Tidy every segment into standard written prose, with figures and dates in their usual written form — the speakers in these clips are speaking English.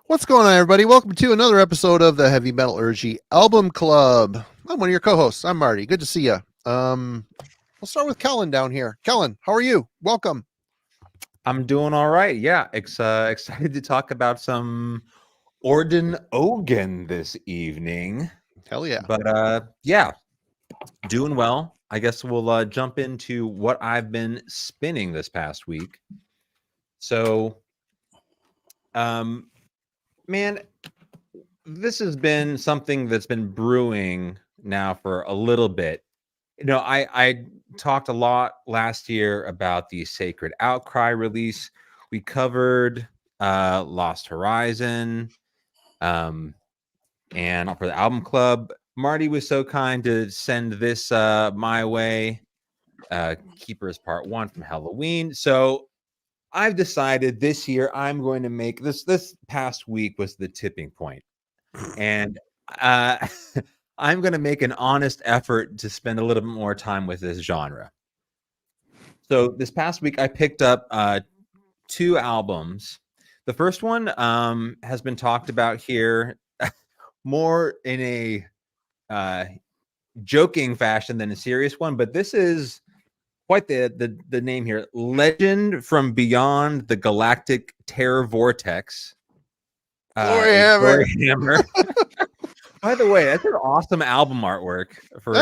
What's going on, everybody? Welcome to another episode of the Heavy Metallurgy Album Club. I'm one of your co-hosts. I'm Marty. Good to see you. We'll start with Kellen down here. Kellen, how are you? Welcome. I'm doing all right. Yeah, excited to talk about some Orden Ogan this evening. Hell yeah. But yeah, doing well. I guess we'll jump into what I've been spinning this past week. So, man, this has been something that's been brewing now for a little bit. You know, I talked a lot last year about the Sacred Outcry release. We covered Lost Horizon, and for the album club, Marty was so kind to send this my way, Keepers Part 1 from Halloween. So I've decided this year I'm going to make this past week was the tipping point, and I'm going to make an honest effort to spend a little bit more time with this genre. So this past week, I picked up two albums. The first one has been talked about here more in a joking fashion than a serious one, but this is quite the name here. Legend from Beyond the Galactic Terror Vortex. Glory Hammer. By the way, that's an awesome album artwork for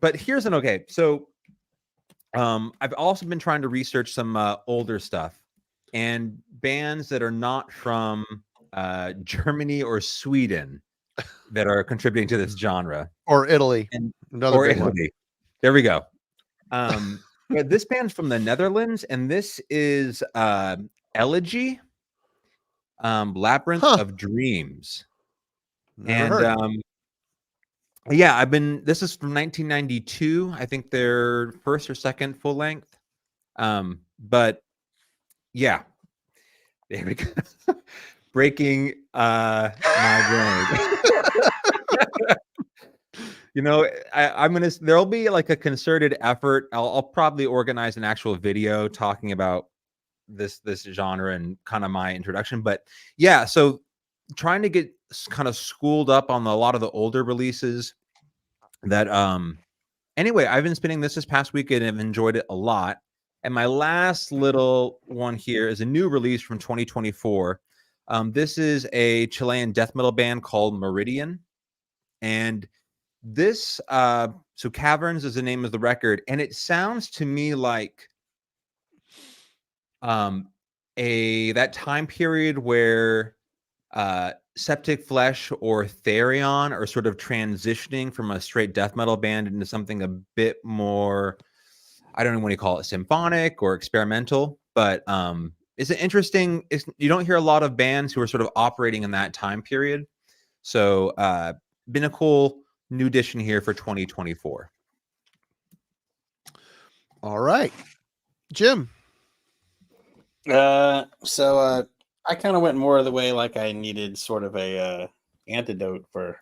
but here's an okay. So I've also been trying to research some older stuff and bands that are not from Germany or Sweden that are contributing to this genre. Or Italy. Or Italy. One. There we go. But this band's from the Netherlands, and this is Elegy. Labyrinth of Dreams. Yeah, this is from 1992. I think their first or second full length. But yeah, there we go. Breaking my brain. You know, there'll be like a concerted effort. I'll probably organize an actual video talking about this genre and kind of my introduction, but yeah, so trying to get kind of schooled up on a lot of the older releases that anyway, I've been spinning this past week and have enjoyed it a lot. And my last little one here is a new release from 2024. This is a Chilean death metal band called Meridian, and this so Caverns is the name of the record, and it sounds to me like that time period where Septic Flesh or Therion are sort of transitioning from a straight death metal band into something a bit more, I don't know what you call it, symphonic or experimental, but it's an interesting, you don't hear a lot of bands who are sort of operating in that time period. So been a cool new edition here for 2024. All right, Jim. So I kind of went more of the way like I needed sort of a antidote for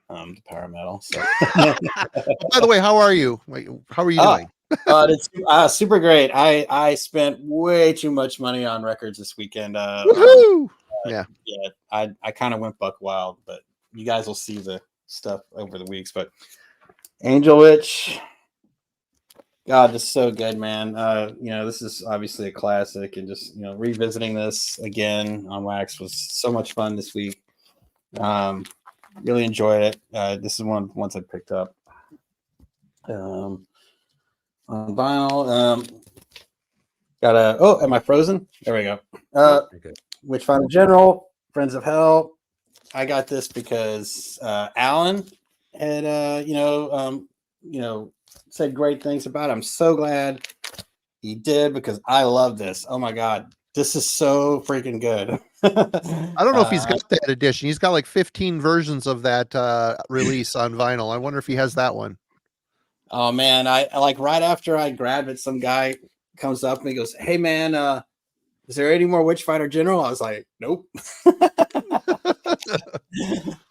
the power metal. So by the way, how are you? How are you doing? It's super great. I spent way too much money on records this weekend. Yeah, I kind of went buck wild, but you guys will see the stuff over the weeks. But Angel Witch, God, this is so good, man. This is obviously a classic, and just revisiting this again on wax was so much fun this week. Really enjoyed it. This is one of the ones I picked up on vinyl. Am I frozen? There we go. Witchfinder General, Friends of Hell. I got this because Alan had said great things about it. I'm so glad he did, because I love this. Oh my God, this is so freaking good. I don't know if he's got that edition. He's got like 15 versions of that release on vinyl. I wonder if he has that one. Oh man, I like right after I grabbed it, some guy comes up and he goes, "Hey man, is there any more Witchfinder General?" I was like, "Nope."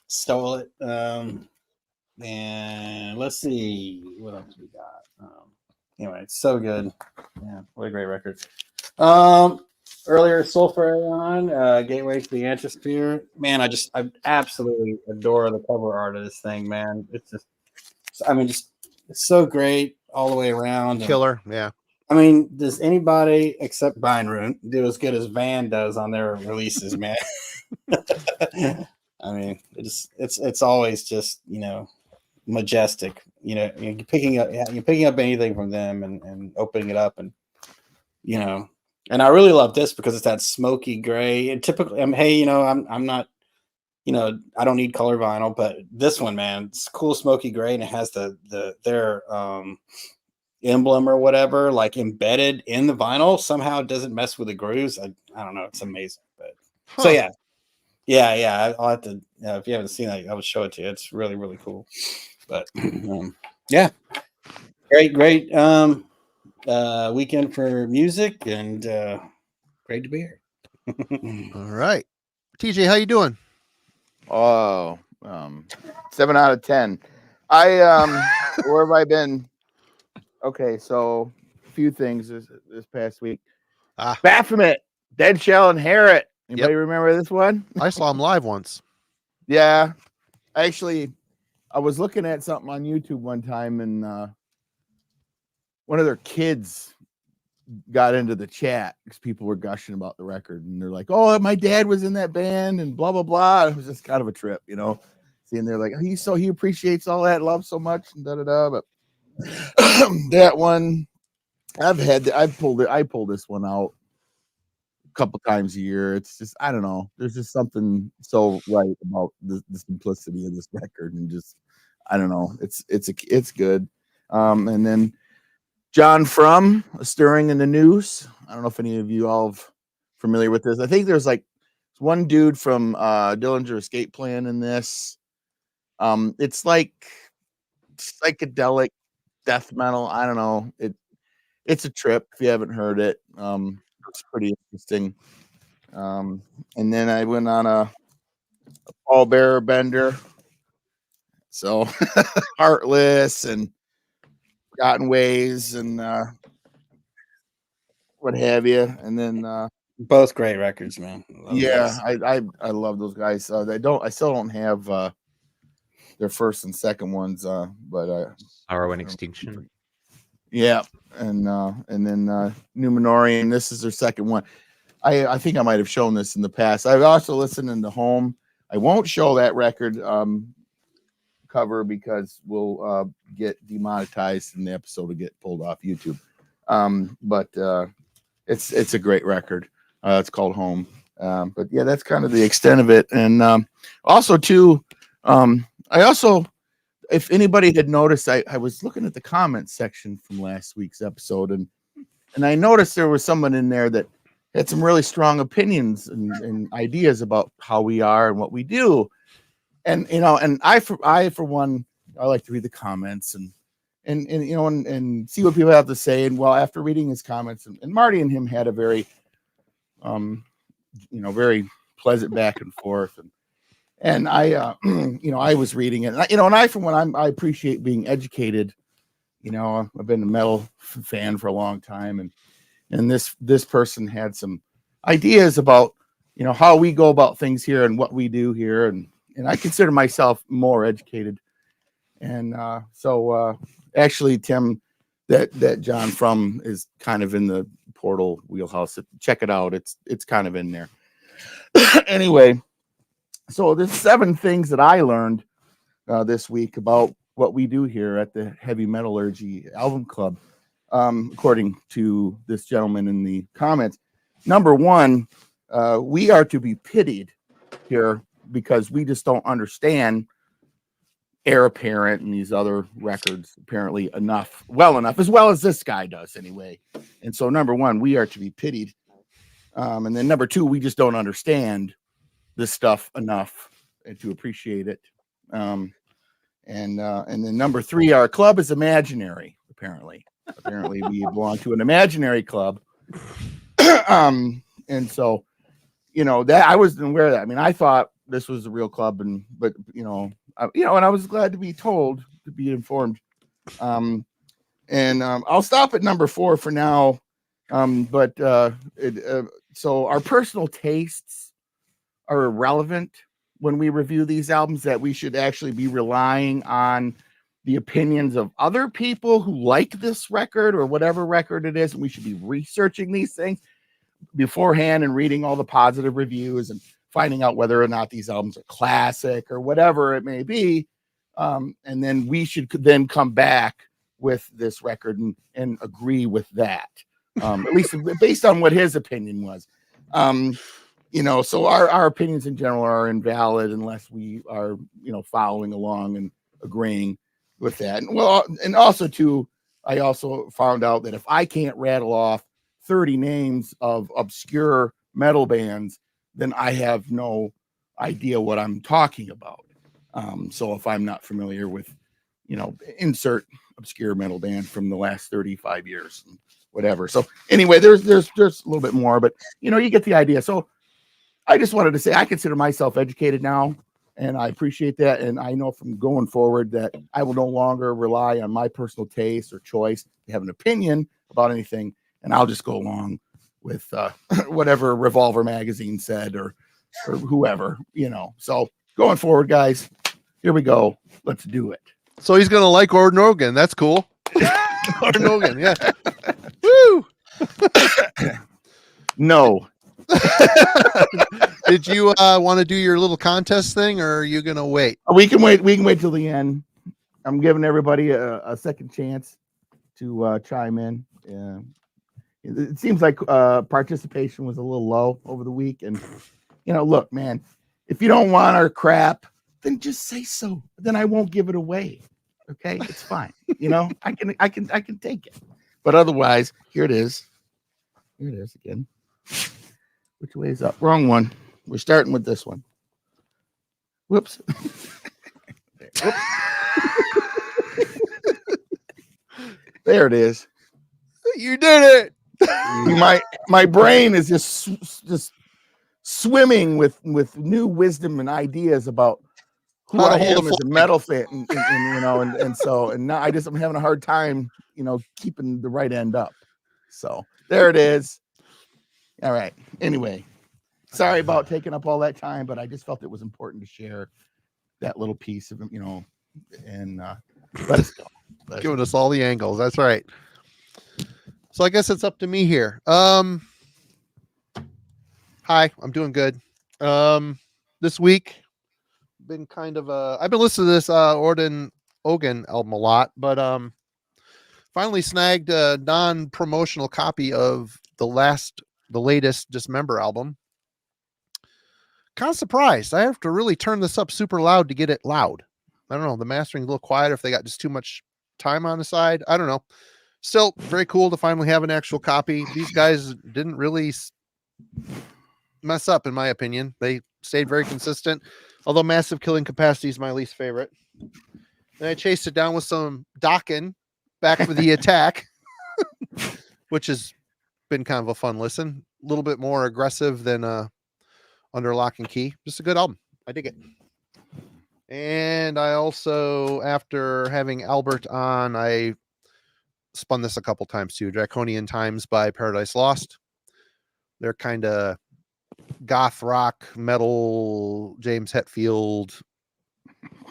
Stole it. And let's see what else we got. Anyway, it's so good. Yeah, what a great record. earlier, Sulfurion, Gateway to the Antisphere. Man, I absolutely adore the cover art of this thing, man. It's just, it's so great all the way around. Killer. Yeah. I mean, does anybody except Bindrune do as good as Van does on their releases, man? I mean, it's always just, majestic. You're picking up anything from them and opening it up, and and I really love this because it's that smoky gray. And typically, I'm not, I don't need color vinyl, but this one, man, it's cool smoky gray, and it has their emblem or whatever like embedded in the vinyl. Somehow it doesn't mess with the grooves. I don't know, it's amazing. But so yeah, I'll have to, if you haven't seen that, I'll show it to you. It's really, really cool. But yeah, great weekend for music, and great to be here. All right, TJ, how you doing? Oh, 7 out of 10. Where have I been? Okay, so a few things this past week. Baphomet, Dead Shall Inherit. Anybody remember this one? I saw him live once. Yeah, actually, I was looking at something on YouTube one time, and one of their kids got into the chat because people were gushing about the record, and they're like, "Oh, my dad was in that band," and blah blah blah. It was just kind of a trip, seeing they're like, he appreciates all that love so much, and da da da. But that one, I pull this one out a couple times a year. It's just, I don't know, there's just something so right about the simplicity of this record, and just, I don't know, it's good. And then John From, A Stirring in the News. I don't know if any of you all are familiar with this. I think there's like one dude from Dillinger Escape Plan in this. It's like psychedelic death metal. I don't know. It's a trip if you haven't heard it. It's pretty interesting. And then I went on a Paul Bearer bender. So Heartless and Forgotten Ways and what have you. And then Both great records, man. I love those guys. I still don't have their first and second ones, but Sorrow and Extinction. Yeah, and then Numenorian. This is their second one. I think I might have shown this in the past. I've also listened in the Home. I won't show that record cover because we'll get demonetized and the episode will get pulled off YouTube. But it's a great record. It's called Home. But yeah, that's kind of the extent of it. And also too, if anybody had noticed, I was looking at the comments section from last week's episode, and I noticed there was someone in there that had some really strong opinions and ideas about how we are and what we do. And and I for one, I like to read the comments and see what people have to say. And well, after reading his comments, and Marty and him had a very very pleasant back and forth, and I I was reading it, and I for one, I appreciate being educated. I've been a metal fan for a long time, and this person had some ideas about how we go about things here and what we do here, and I consider myself more educated. And so actually, Tim, that John From is kind of in the Portal wheelhouse. Check it out. It's kind of in there. Anyway, so there's 7 things that I learned this week about what we do here at the Heavy Metallurgy Album Club, according to this gentleman in the comments. Number 1, we are to be pitied here because we just don't understand Heir Apparent and these other records apparently well enough, as well as this guy does anyway. And so number 1, we are to be pitied. And then number 2, we just don't understand this stuff enough and to appreciate it. And then number 3, our club is imaginary. Apparently we belong to an imaginary club. And so, that I wasn't aware of that. I mean, I thought this was a real club, but and I was glad to be told, to be informed. And I'll stop at number 4 for now. But so our personal tastes are irrelevant when we review these albums, that we should actually be relying on the opinions of other people who like this record or whatever record it is. And we should be researching these things beforehand and reading all the positive reviews and finding out whether or not these albums are classic or whatever it may be. And then we should then come back with this record and agree with that, at least based on what his opinion was. So our opinions in general are invalid unless we are, following along and agreeing with that. And also too, I also found out that if I can't rattle off 30 names of obscure metal bands, then I have no idea what I'm talking about. So if I'm not familiar with, insert obscure metal band from the last 35 years, and whatever. So anyway, there's a little bit more, but you get the idea. So I just wanted to say I consider myself educated now, and I appreciate that. And I know from going forward that I will no longer rely on my personal taste or choice to have an opinion about anything, and I'll just go along with whatever Revolver magazine said or whoever, So going forward, guys, here we go. Let's do it. So he's gonna like Orden Ogan. That's cool. Orden Ogan, yeah. Woo! No. Did you want to do your little contest thing, or are you gonna wait? We can wait till the end. I'm giving everybody a second chance to chime in. It seems like participation was a little low over the week, and look, man, if you don't want our crap, then just say so. Then I won't give it away. Okay, it's fine. I can take it. But otherwise, here it is. Here it is again. Which way is up? Wrong one. We're starting with this one. Whoops. Whoops. There it is. You did it. My brain is just swimming with new wisdom and ideas about who I am as a metal fan, and so now I'm having a hard time, keeping the right end up. So there it is. All right. Anyway, sorry about taking up all that time, but I just felt it was important to share that little piece of, and let us go. Giving us all the angles. That's right. So I guess it's up to me here. Hi, I'm doing good. This week been kind of I've been listening to this Orden Ogan album a lot, but finally snagged a non-promotional copy of the latest Dismember album. Kind of surprised. I have to really turn this up super loud to get it loud. I don't know. The mastering's a little quiet if they got just too much time on the side. I don't know. Still very cool to finally have an actual copy. These guys didn't really mess up, in my opinion. They stayed very consistent, although Massive Killing Capacity is my least favorite. Then I chased it down with some Dokken, Back for the Attack, which has been kind of a fun listen. A little bit more aggressive than Under Lock and Key. Just a good album. I dig it. And I also, after having Albert on, I spun this a couple times too. Draconian Times by Paradise Lost. They're kind of goth rock metal, James Hetfield.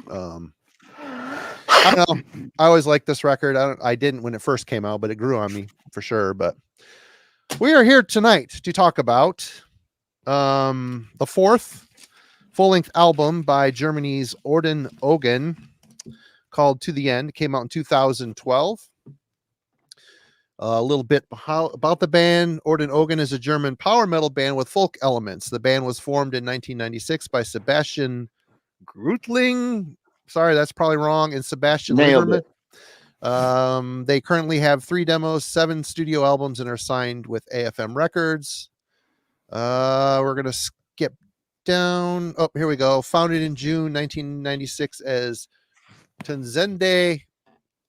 I don't know. I always liked this record. I didn't when it first came out, but it grew on me for sure. But we are here tonight to talk about the fourth full-length album by Germany's Orden Ogan, called To the End. It came out in 2012. A little bit about the band. Orden Ogan is a German power metal band with folk elements. The band was formed in 1996 by Sebastian Grutling. Sorry, that's probably wrong. And Sebastian Levermann. They currently have 3 demos, 7 studio albums, and are signed with AFM Records. We're going to skip down. Oh, here we go. Founded in June 1996 as Tenzende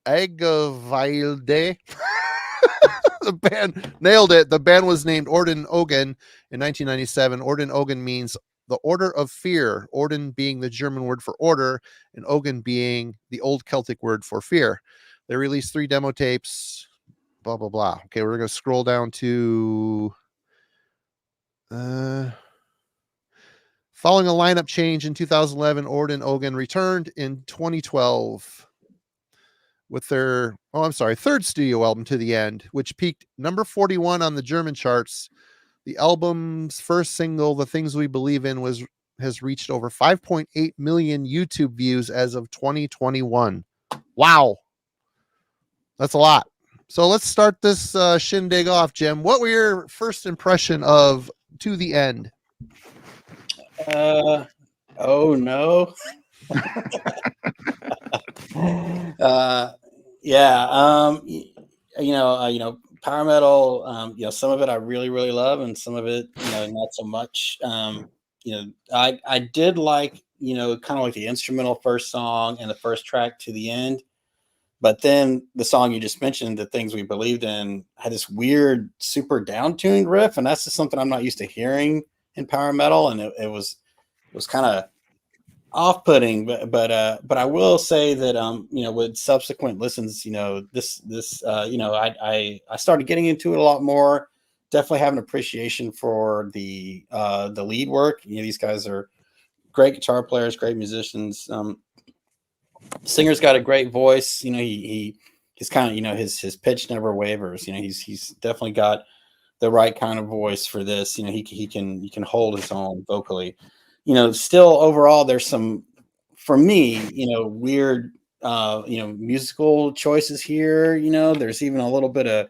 Agavilde. The band nailed it. The band was named Orden Ogan in 1997. Orden Ogan means the order of fear, Orden being the German word for order, and Ogan being the old Celtic word for fear. They released 3 demo tapes, blah, blah, blah. Okay, we're going to scroll down to Following a lineup change in 2011, Orden Ogan returned in 2012 with their third studio album, To the End, which peaked number 41 on the German charts. The album's first single, The Things We Believe In, has reached over 5.8 million YouTube views as of 2021. Wow. That's a lot. So let's start this shindig off, Jim. What were your first impression of To the End? Oh no. Power metal, some of it I really, really love, and some of it, not so much. I did like, kind of like the instrumental first song and the first track To the End. But then the song you just mentioned, The Things We Believed In, had this weird, super down-tuned riff, and that's just something I'm not used to hearing in power metal, and it was kind of off-putting. But I will say that with subsequent listens, I started getting into it a lot more. Definitely have an appreciation for the lead work. These guys are great guitar players, great musicians. Singer's got a great voice. He's kind of, his pitch never wavers. He's definitely got the right kind of voice for this. He can hold his own vocally. Still overall, there's some, for me, weird, musical choices here. There's even a little bit of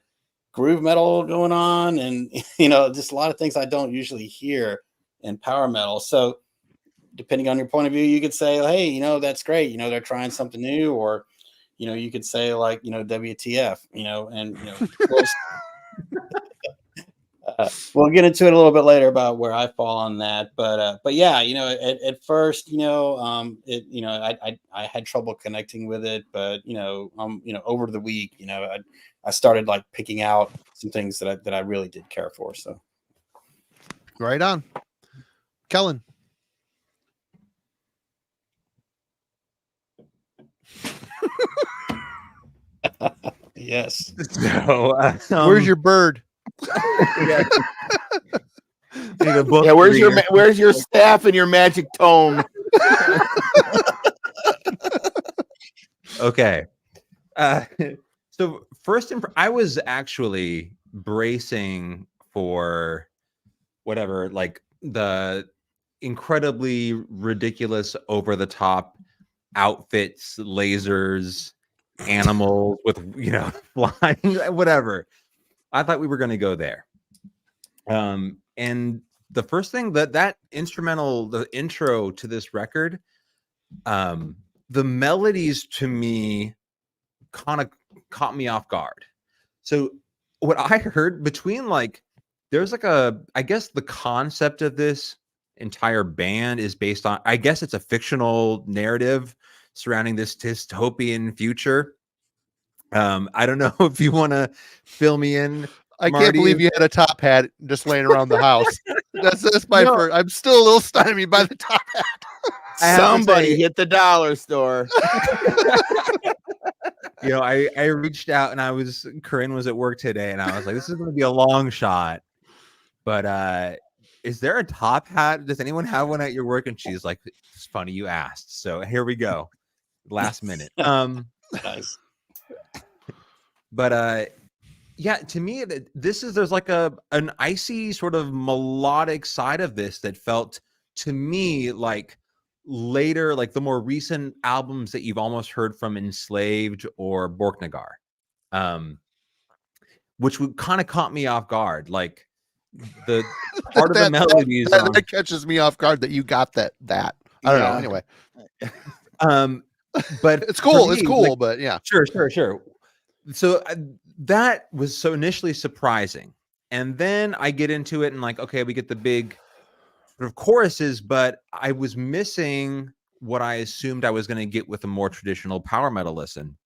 groove metal going on, and just a lot of things I don't usually hear in power metal. So depending on your point of view, you could say, hey, that's great. They're trying something new, or, you could say like, WTF, we'll get into it a little bit later about where I fall on that. But yeah, at first, I had trouble connecting with it, but, over the week, I started like picking out some things that I really did care for. So. Right on. Kellen. Yes. So, where's your bird? Where's your staff and your magic tome? Okay. So first, I was actually bracing for whatever, like the incredibly ridiculous, over the top outfits, lasers, animals with flying, whatever. I thought we were going to go there. And the first thing that instrumental, the intro to this record, the melodies to me kind of caught me off guard. So what I heard between, like, there's like I guess the concept of this entire band is based on, I guess it's a fictional narrative surrounding this dystopian future. I don't know if you want to fill me in. I can't believe you had a top hat just laying around the house. That's my first. I'm still a little stymied by the top hat. Somebody hit the dollar store. I reached out, and Corinne was at work today, and I was like, this is going to be a long shot. But is there a top hat? Does anyone have one at your work? And she's like, it's funny you asked. So here we go. Last minute. Nice. But yeah, to me, there's like an icy sort of melodic side of this that felt to me like later, like the more recent albums that you've almost heard from Enslaved or Borknagar, which would kind of caught me off guard. Like the part of the melodies that catches me off guard that you got that. I don't know. Anyway, but it's cool. It's cool, like, but yeah, sure. So that was so initially surprising, and then I get into it and like, okay, we get the big sort of choruses, but I was missing what I assumed I was going to get with a more traditional power metal listen,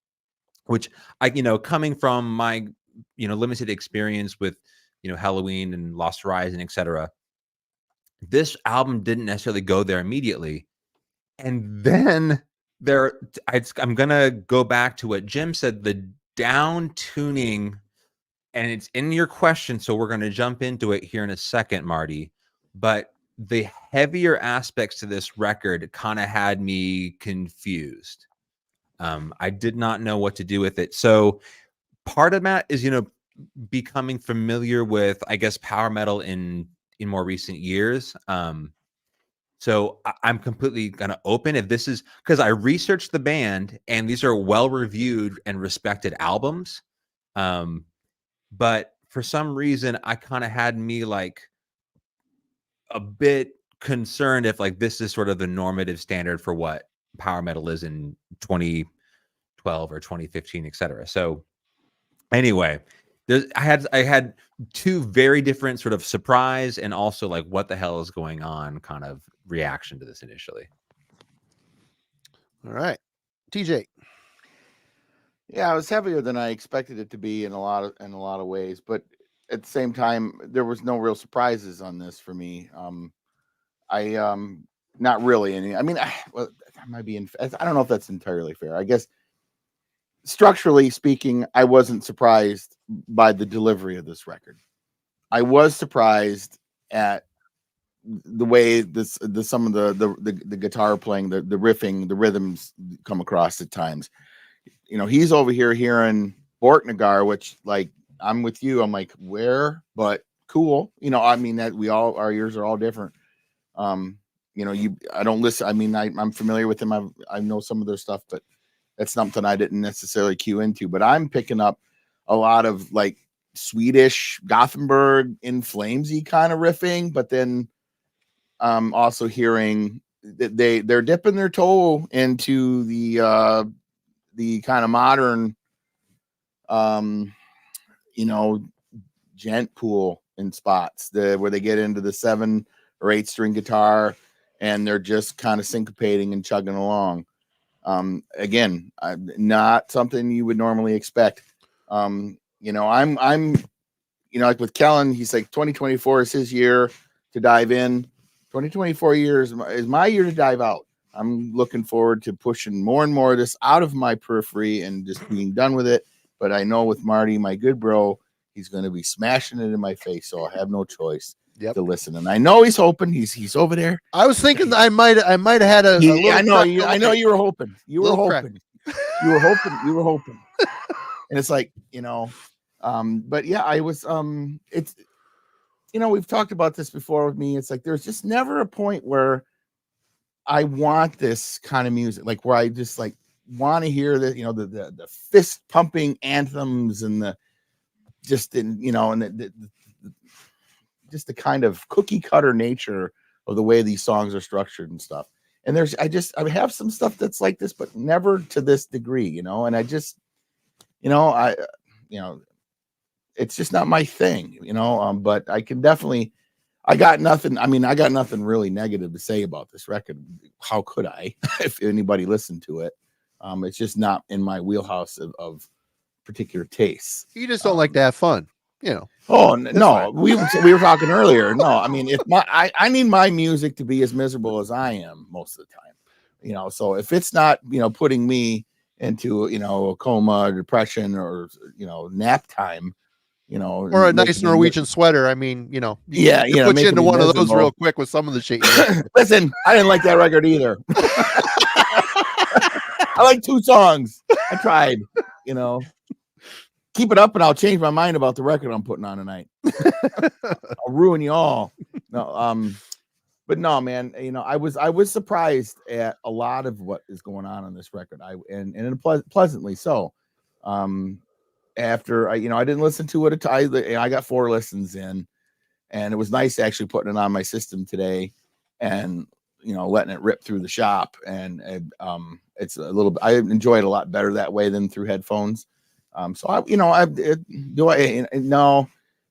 which I, coming from my, limited experience with, Halloween and Lost Horizon, etc. This album didn't necessarily go there immediately. And then I'm going to go back to what Jim said, the down tuning, and it's in your question, so we're going to jump into it here in a second, Marty. but the heavier aspects to this record kind of had me confused. I did not know what to do with it. So part of that is, becoming familiar with, I guess, power metal in more recent years. So I'm completely gonna open if this is, because I researched the band and these are well reviewed and respected albums. But for some reason, I kind of had me like a bit concerned if like this is sort of the normative standard for what power metal is in 2012 or 2015, etc. So anyway, I had two very different sort of surprise and also like what the hell is going on kind of reaction to this initially. All right, TJ. Yeah, it was heavier than I expected it to be in a lot of ways, but at the same time, there was no real surprises on this for me. I not really any. I mean, well, that might be. I don't know if that's entirely fair. I guess structurally speaking, I wasn't surprised by the delivery of this record. I was surprised at the way some of the guitar playing, the riffing, the rhythms come across at times. He's over here hearing Borknagar, which like I'm with you. I'm like, where? But cool. I mean that our ears are all different. I don't listen. I mean, I'm familiar with them. I know some of their stuff, but that's something I didn't necessarily cue into. But I'm picking up a lot of like Swedish Gothenburg in Flamesy kind of riffing, but then also hearing that they're dipping their toe into the kind of modern gent pool in spots where they get into the 7 or 8 string guitar and they're just kind of syncopating and chugging along. Again, not something you would normally expect. I'm like with Kellen, he's like 2024 is his year to dive in. 2024 is my year to dive out. I'm looking forward to pushing more and more of this out of my periphery and just being done with it. But I know with Marty, my good bro, he's going to be smashing it in my face, so I have no choice to listen. And I know he's hoping. He's over there. I was thinking that I might have had a little. I know you were hoping. You were hoping. You were hoping. And it's like, but yeah, I was. It's, we've talked about this before with me. It's like there's just never a point where I want this kind of music, like where I just like want to hear that, the fist pumping anthems and the just in, and just the kind of cookie cutter nature of the way these songs are structured and stuff. And I have some stuff that's like this, but never to this degree, and I just, it's just not my thing, but I can definitely, I got nothing really negative to say about this record. How could I, if anybody listened to it? It's just not in my wheelhouse of particular tastes. You just don't like to have fun, Oh no, we were talking earlier. No, I mean, if I need my music to be as miserable as I am most of the time, so if it's not, putting me into, a coma, depression, or, nap time, or a nice Norwegian sweater. I mean, put you into one of those real quick with some of the shit. Listen, I didn't like that record either. I like 2 songs. I tried, Keep it up and I'll change my mind about the record I'm putting on tonight. I'll ruin you all. No, but no, man, I was surprised at a lot of what is going on this record. Pleasantly so. After I didn't listen to it. I got 4 listens in, and it was nice actually putting it on my system today and, letting it rip through the shop. And it's a little, I enjoy it a lot better that way than through headphones. So no,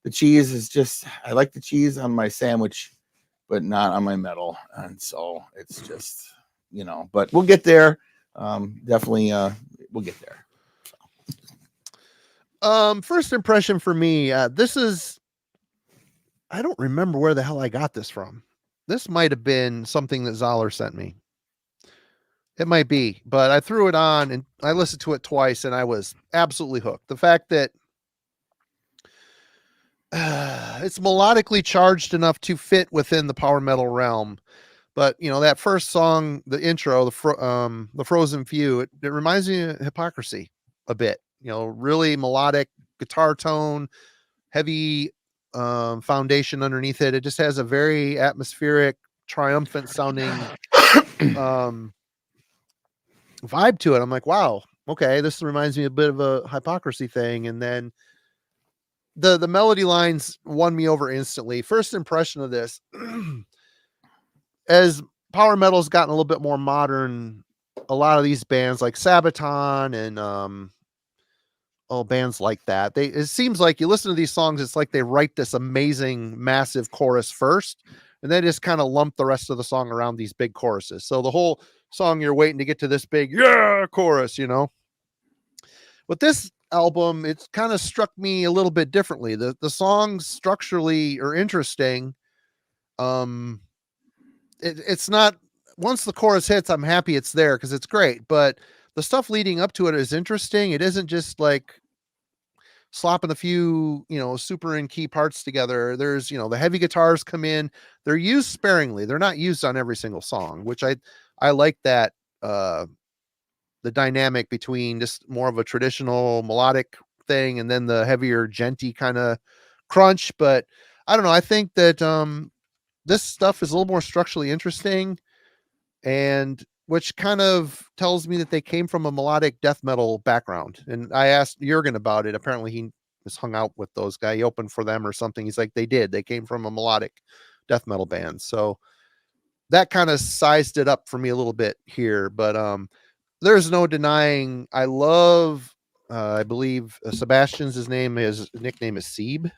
the cheese is just, I like the cheese on my sandwich, but not on my metal. And so it's just, but we'll get there. Definitely, we'll get there. First impression for me, this is, I don't remember where the hell I got this from. This might have been something that Zoller sent me. It might be, but I threw it on and I listened to it twice and I was absolutely hooked. The fact that it's melodically charged enough to fit within the power metal realm. But that first song, the intro, the Frozen Few, it reminds me of Hypocrisy a bit. Really melodic guitar tone, heavy foundation underneath it. It just has a very atmospheric, triumphant sounding vibe to it. I'm like, wow, okay, this reminds me a bit of a Hypocrisy thing. And then the melody lines won me over instantly. First impression of this, as power metal's gotten a little bit more modern, a lot of these bands like Sabaton and bands like that, it seems like you listen to these songs, it's like they write this amazing massive chorus first and they just kind of lump the rest of the song around these big choruses. So the whole song you're waiting to get to this big chorus. With this album, it's kind of struck me a little bit differently. The songs structurally are interesting. It's not, once the chorus hits, I'm happy it's there because it's great, but the stuff leading up to it is interesting. It isn't just like slopping a few, super in key parts together. There's, the heavy guitars come in, they're used sparingly. They're not used on every single song, which I like that, the dynamic between just more of a traditional melodic thing and then the heavier genty kind of crunch. But I don't know. I think that, this stuff is a little more structurally interesting, and which kind of tells me that they came from a melodic death metal background. And I asked Jurgen about it. Apparently he was hung out with those guys. He opened for them or something. He's like, they came from a melodic death metal band. So that kind of sized it up for me a little bit here, but, there's no denying. I love, I believe Sebastian's his nickname is Seeb.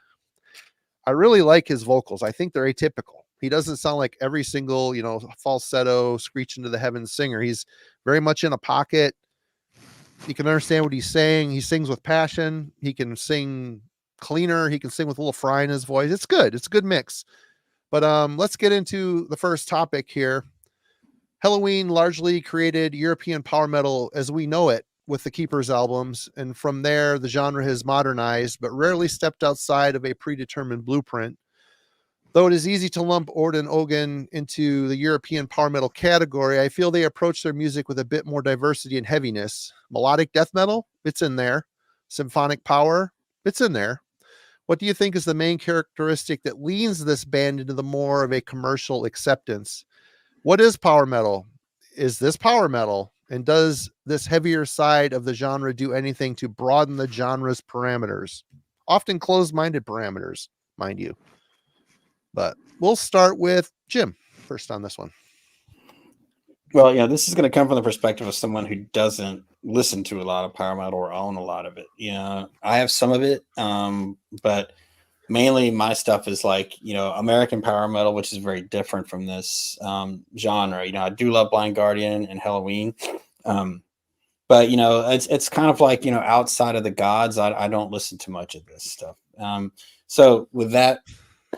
I really like his vocals. I think they're atypical. He doesn't sound like every single, falsetto screech into the heavens singer. He's very much in a pocket. You can understand what he's saying. He sings with passion. He can sing cleaner. He can sing with a little fry in his voice. It's good. It's a good mix. But let's get into the first topic here. Helloween largely created European power metal as we know it with the Keepers albums, and from there the genre has modernized but rarely stepped outside of a predetermined blueprint. Though it is easy to lump Orden Ogan into the European power metal category, I feel they approach their music with a bit more diversity and heaviness. Melodic death metal, it's in there. Symphonic power, it's in there. What do you think is the main characteristic that leans this band into the more of a commercial acceptance? What is power metal? Is this power metal? And does this heavier side of the genre do anything to broaden the genre's parameters? Often closed-minded parameters, mind you. But we'll start with Jim first on this one. Well, this is going to come from the perspective of someone who doesn't listen to a lot of power metal or own a lot of it. I have some of it, but mainly my stuff is like, American power metal, which is very different from this genre. I do love Blind Guardian and Helloween. But, it's kind of like, outside of the gods, I don't listen to much of this stuff. So with that,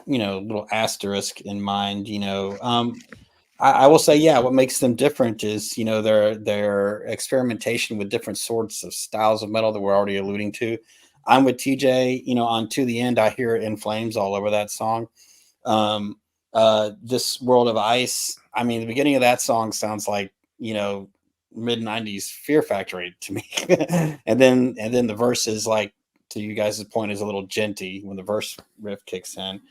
little asterisk in mind, I will say, what makes them different is, their experimentation with different sorts of styles of metal that we're already alluding to. I'm with TJ, on To the End. I hear it in flames all over that song. This World of Ice. I mean, the beginning of that song sounds like, mid 90s Fear Factory to me. and then the verses, like to you guys' point, is a little genty when the verse riff kicks in.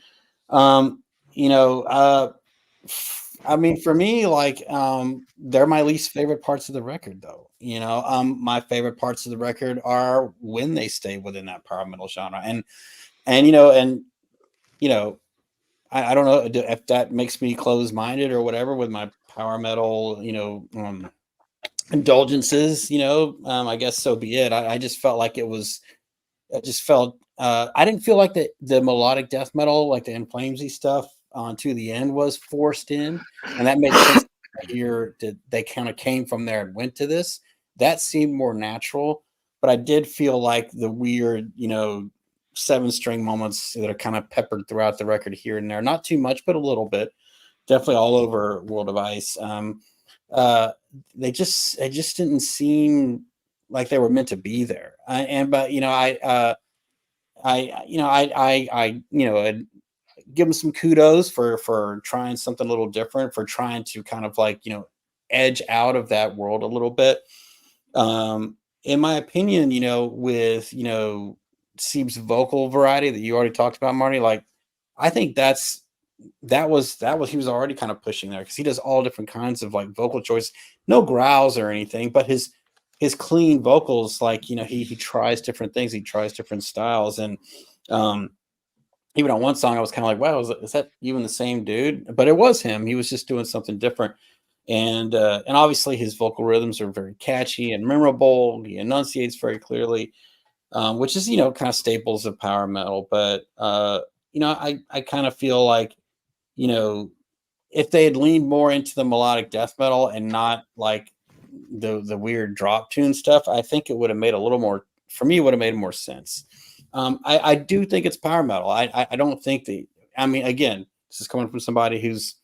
I mean, for me, like, they're my least favorite parts of the record, though. My favorite parts of the record are when they stay within that power metal genre, and I don't know if that makes me closed-minded or whatever with my power metal, indulgences. I guess so be it. I just felt like it was. I just felt. I didn't feel like the melodic death metal, like the In Flamesy stuff, on To the End was forced in, and that makes sense. Here, they kind of came from there and went to this. That seemed more natural, but I did feel like the weird, 7-string moments that are kind of peppered throughout the record here and there. Not too much, but a little bit. Definitely all over World of Ice. They just didn't seem like they were meant to be there. I'd give him some kudos for trying something a little different, for trying to kind of like, edge out of that world a little bit. In my opinion, with, Seeb's vocal variety that you already talked about, Marty, like, I think that was he was already kind of pushing there, because he does all different kinds of like vocal choice, no growls or anything, but his clean vocals, like, he tries different things, he tries different styles. And even on one song I was kind of like, wow, is that even the same dude? But it was him. He was just doing something different. And obviously his vocal rhythms are very catchy and memorable. He enunciates very clearly, which is, kind of staples of power metal. But I kind of feel like, if they had leaned more into the melodic death metal and not like the weird drop tune stuff, I think it would have made a little more, for me, it would have made more sense. I do think it's power metal. I don't think again, this is coming from somebody who's,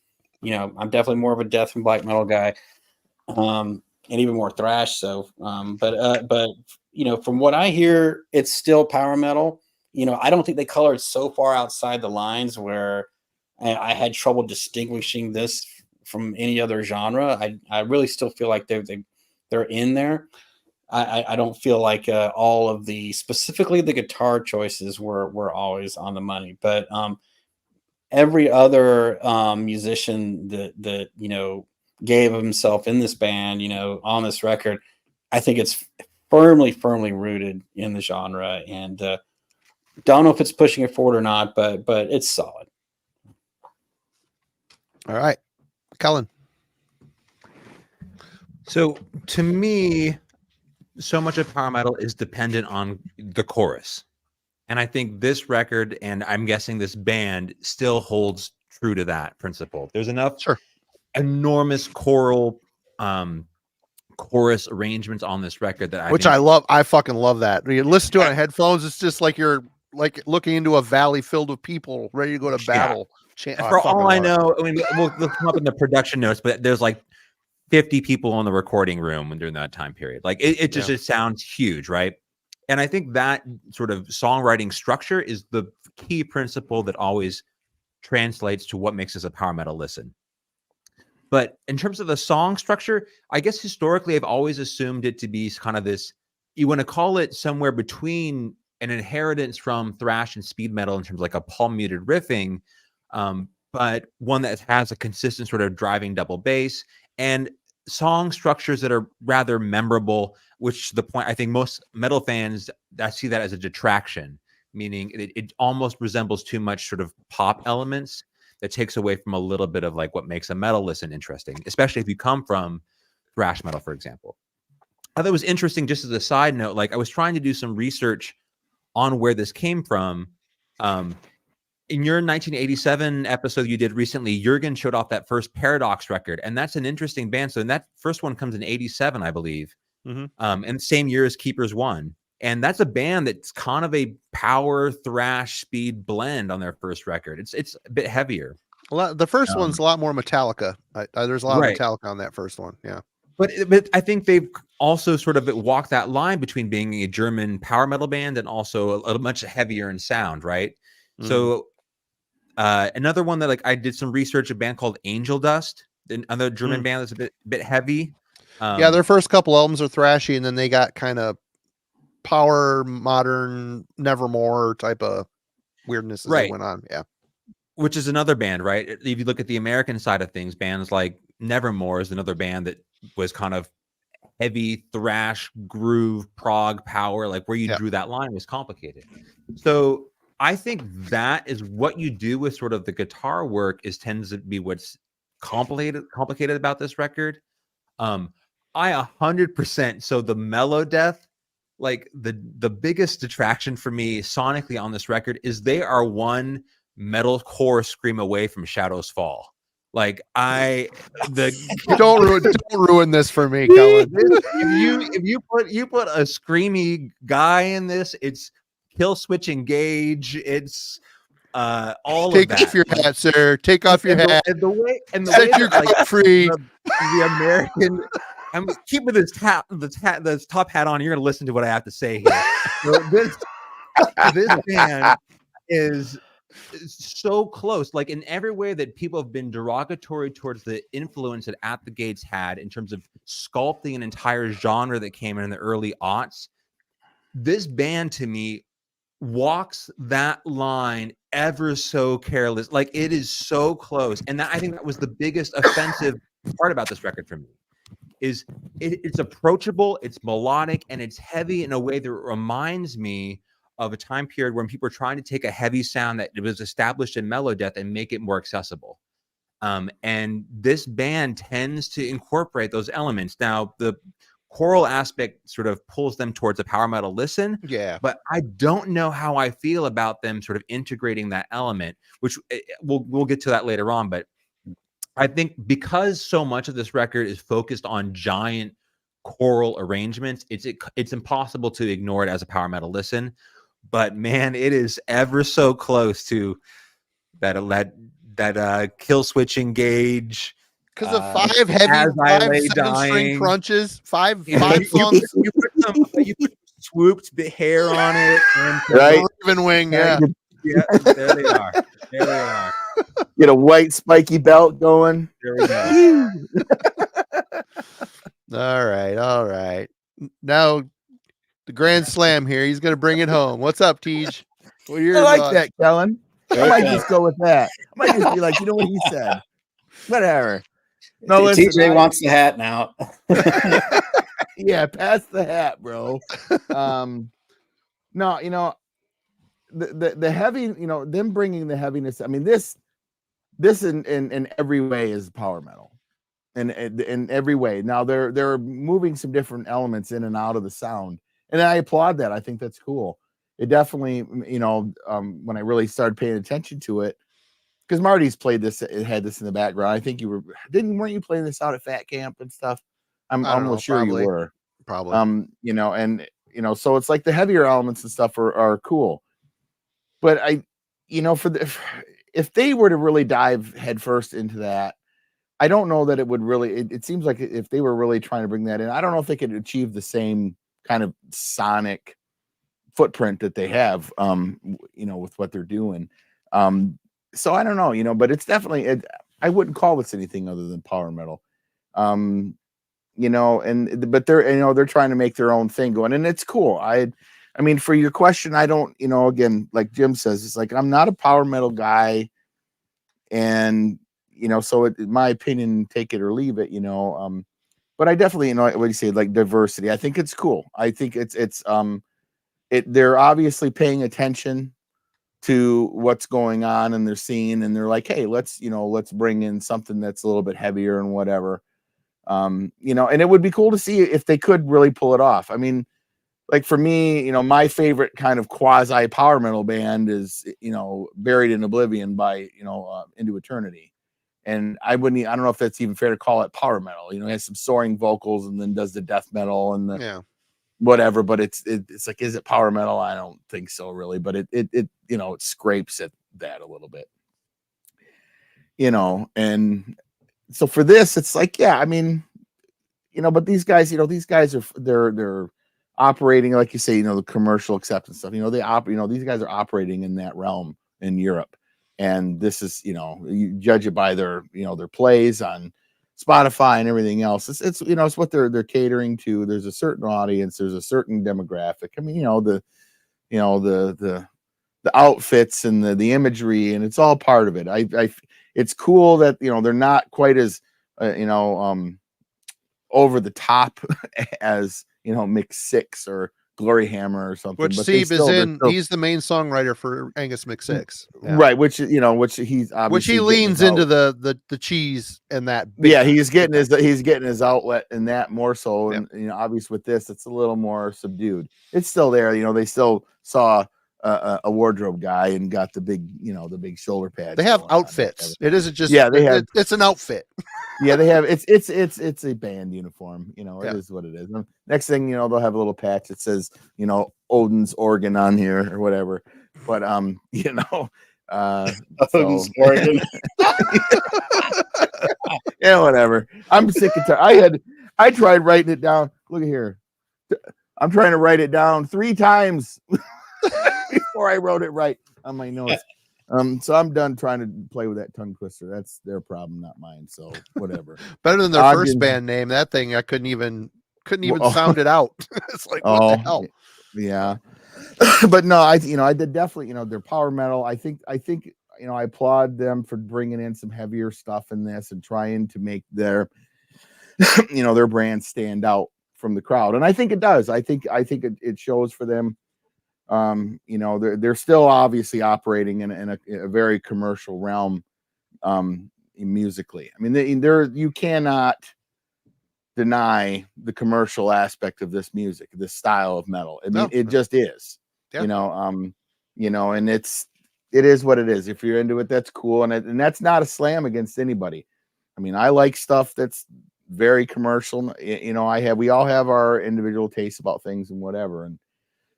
I'm definitely more of a death and black metal guy, and even more thrash. So, but from what I hear, it's still power metal. I don't think they colored so far outside the lines where I had trouble distinguishing this from any other genre. I really still feel like they're in there. I don't feel like all of specifically the guitar choices were always on the money, but every other musician that gave himself in this band, on this record, I think it's firmly rooted in the genre, and don't know if it's pushing it forward or not, but it's solid. All right, Colin. So to me, so much of power metal is dependent on the chorus. And I think this record, and I'm guessing this band, still holds true to that principle. There's enough enormous choral chorus arrangements on this record that I love. I fucking love that. When you listen to it on headphones, it's just like you're like looking into a valley filled with people ready to go to battle. For all I know, I mean, we'll come up in the production notes, but there's like 50 people in the recording room during that time period. Like it sounds huge, right? And I think that sort of songwriting structure is the key principle that always translates to what makes us a power metal listen. But in terms of the song structure, I guess historically I've always assumed it to be kind of this, you want to call it somewhere between an inheritance from thrash and speed metal in terms of like a palm muted riffing, but one that has a consistent sort of driving double bass and song structures that are rather memorable, which to the point I think most metal fans, I see that as a detraction, meaning it almost resembles too much sort of pop elements that takes away from a little bit of like what makes a metal listen interesting, especially if you come from thrash metal, for example. I thought it was interesting, just as a side note, like I was trying to do some research on where this came from. In your 1987 episode you did recently, Jürgen showed off that first Paradox record, and that's an interesting band. So that first one comes in 87, I believe, and same year as Keepers One. And that's a band that's kind of a power thrash speed blend on their first record. It's a bit heavier. Well, the first one's a lot more Metallica. There's a lot of Metallica on that first one. Yeah. But I think they've also sort of walked that line between being a German power metal band and also a much heavier in sound, right? So another one that like I did some research, a band called Angel Dust, another German band that's a bit heavy. Yeah, their first couple albums are thrashy, and then they got kind of power, modern, Nevermore type of weirdness as it went on. Yeah. Which is another band, right? If you look at the American side of things, bands like Nevermore is another band that was kind of heavy thrash, groove, prog power, like where you drew that line was complicated. So I think that is what you do with sort of the guitar work tends to be what's complicated about this record. I 100%. So the Melodeath, like the biggest detraction for me sonically on this record is they are one metalcore scream away from Shadows Fall. Like don't ruin this for me, Colin. if you put a screamy guy in this, it's Kill Switch Engage. It's all Take of that. off your hat, sir. Take off your hat. And the way Set your coat free. The American. I'm keeping this top hat on. You're going to listen to what I have to say here. So this band is so close, like in every way that people have been derogatory towards the influence that At the Gates had in terms of sculpting an entire genre that came in the early aughts. This band to me walks that line ever so careless. Like it is so close. And I think that was the biggest offensive part about this record for me. Is it's approachable, it's melodic, and it's heavy in a way that reminds me of a time period when people were trying to take a heavy sound that was established in Melodeath and make it more accessible. And this band tends to incorporate those elements. Now, the choral aspect sort of pulls them towards a power metal listen. Yeah. But I don't know how I feel about them sort of integrating that element, which we'll get to that later on. But I think because so much of this record is focused on giant choral arrangements, it's impossible to ignore it as a power metal listen. But man, it is ever so close to that kill switch engage. Because of five heavy, 7-string crunches, five songs. You put swooped the hair on it, and Right. Raven wing, yeah. yeah, there they are. There they are. Get a white spiky belt going. There we go. All right. Now the grand slam here. He's gonna bring it home. What's up, Tej? What are your I like thoughts? that, Kellen. I might just go with that. I might just be like, you know what he said. Whatever. No, listen, TJ wants the hat now. Yeah, pass the hat, bro. No, you know, the heavy, you know, them bringing the heaviness. I mean, this in every way is power metal, and in every way. Now they're moving some different elements in and out of the sound, and I applaud that. I think that's cool. It definitely, you know, when I really started paying attention to it, because Marty's played this, it had this in the background. I think weren't you playing this out at Fat Camp and stuff? I'm almost sure you were. Probably. You know, and you know, so it's like the heavier elements and stuff are cool. But you know, if they were to really dive headfirst into that, I don't know that it would really. It seems like if they were really trying to bring that in, I don't know if they could achieve the same kind of sonic footprint that they have, you know, with what they're doing. So I don't know, you know, but it's definitely. I wouldn't call this anything other than power metal. You know, but they're trying to make their own thing going, and it's cool. I mean, for your question, I don't, you know, again, like Jim says, it's like I'm not a power metal guy, and you know, so in my opinion, take it or leave it, you know. But I definitely, you know, what do you say, like diversity? I think it's cool. I think they're obviously paying attention to what's going on and they're seeing, and they're like, hey, let's bring in something that's a little bit heavier and whatever. You know, and it would be cool to see if they could really pull it off. I mean, like for me, you know, my favorite kind of quasi power metal band is, you know, Buried in Oblivion by, you know, Into Eternity. And I don't know if that's even fair to call it power metal. You know, it has some soaring vocals and then does the death metal and the whatever, but it's like, is it power metal? I don't think so really, but it you know, it scrapes at that a little bit, you know. And so for this, it's like, yeah, I mean, you know, but these guys are they're operating, like you say, you know, the commercial acceptance stuff, you know, these guys are operating in that realm in Europe. And this is, you know, you judge it by their, you know, their plays on Spotify and everything else. It's you know, it's what they're catering to. There's a certain audience, there's a certain demographic. I mean, you know, the outfits and the imagery, and it's all part of it. It's cool that, you know, they're not quite as you know, over the top as, you know, Mix 6 or Glory Hammer or something. Which but Seeb is in. He's the main songwriter for Angus Mix 6, right? Which, you know, which he's obviously, which he leans into the cheese and that. He's getting his outlet in that more so, and you know, obviously with this, it's a little more subdued. It's still there, you know. They still saw a wardrobe guy and got the big, you know, the big shoulder pads. They have outfits. It isn't just it's an outfit. Yeah, they have it's a band uniform, you know. It is what it is. And next thing you know, they'll have a little patch that says, you know, Odin's organ on here or whatever. But you know, Odin's organ. Yeah, whatever. I'm sick and tired. I tried writing it down. Look at here. I'm trying to write it down 3 times. before I wrote it right on my notes. So I'm done trying to play with that tongue twister. That's their problem, not mine. So whatever. Better than their Ogden. first band name. That thing I couldn't even Well, sound it out. It's like, what the hell? Yeah. But no, I did definitely, they're power metal. I think, I applaud them for bringing in some heavier stuff in this and trying to make their, their brand stand out from the crowd. And I think it does. I think it shows for them. They're still obviously operating in a very commercial realm, musically. I mean, you cannot deny the commercial aspect of this music, this style of metal. I mean, it just is. Yeah. And it is what it is. If you're into it, that's cool, and that's not a slam against anybody. I mean, I like stuff that's very commercial. We all have our individual tastes about things and whatever, and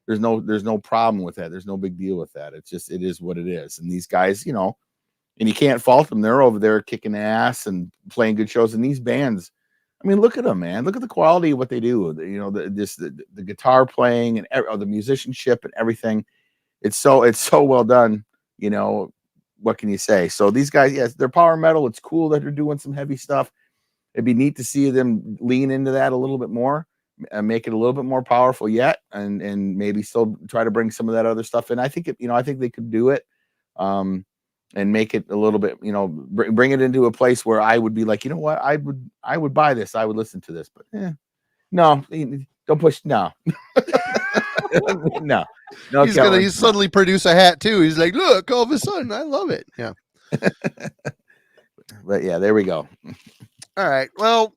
there's no problem with that. There's no big deal with that. It is what it is. And these guys, and you can't fault them. They're over there kicking ass and playing good shows. And these bands, I mean, look at them, man. Look at the quality of what they do. The guitar playing and the musicianship and everything. It's so well done. What can you say? So these guys, yes, they're power metal. It's cool that they're doing some heavy stuff. It'd be neat to see them lean into that a little bit more. Make it a little bit more powerful yet, and maybe still try to bring some of that other stuff in. I think I think they could do it, and make it a little bit, bring it into a place where I would be like, what, I would buy this, I would listen to this, but no, don't push, no. no. He's gonna suddenly produce a hat too. He's like, look, all of a sudden, I love it. Yeah. But yeah, there we go. All right. Well,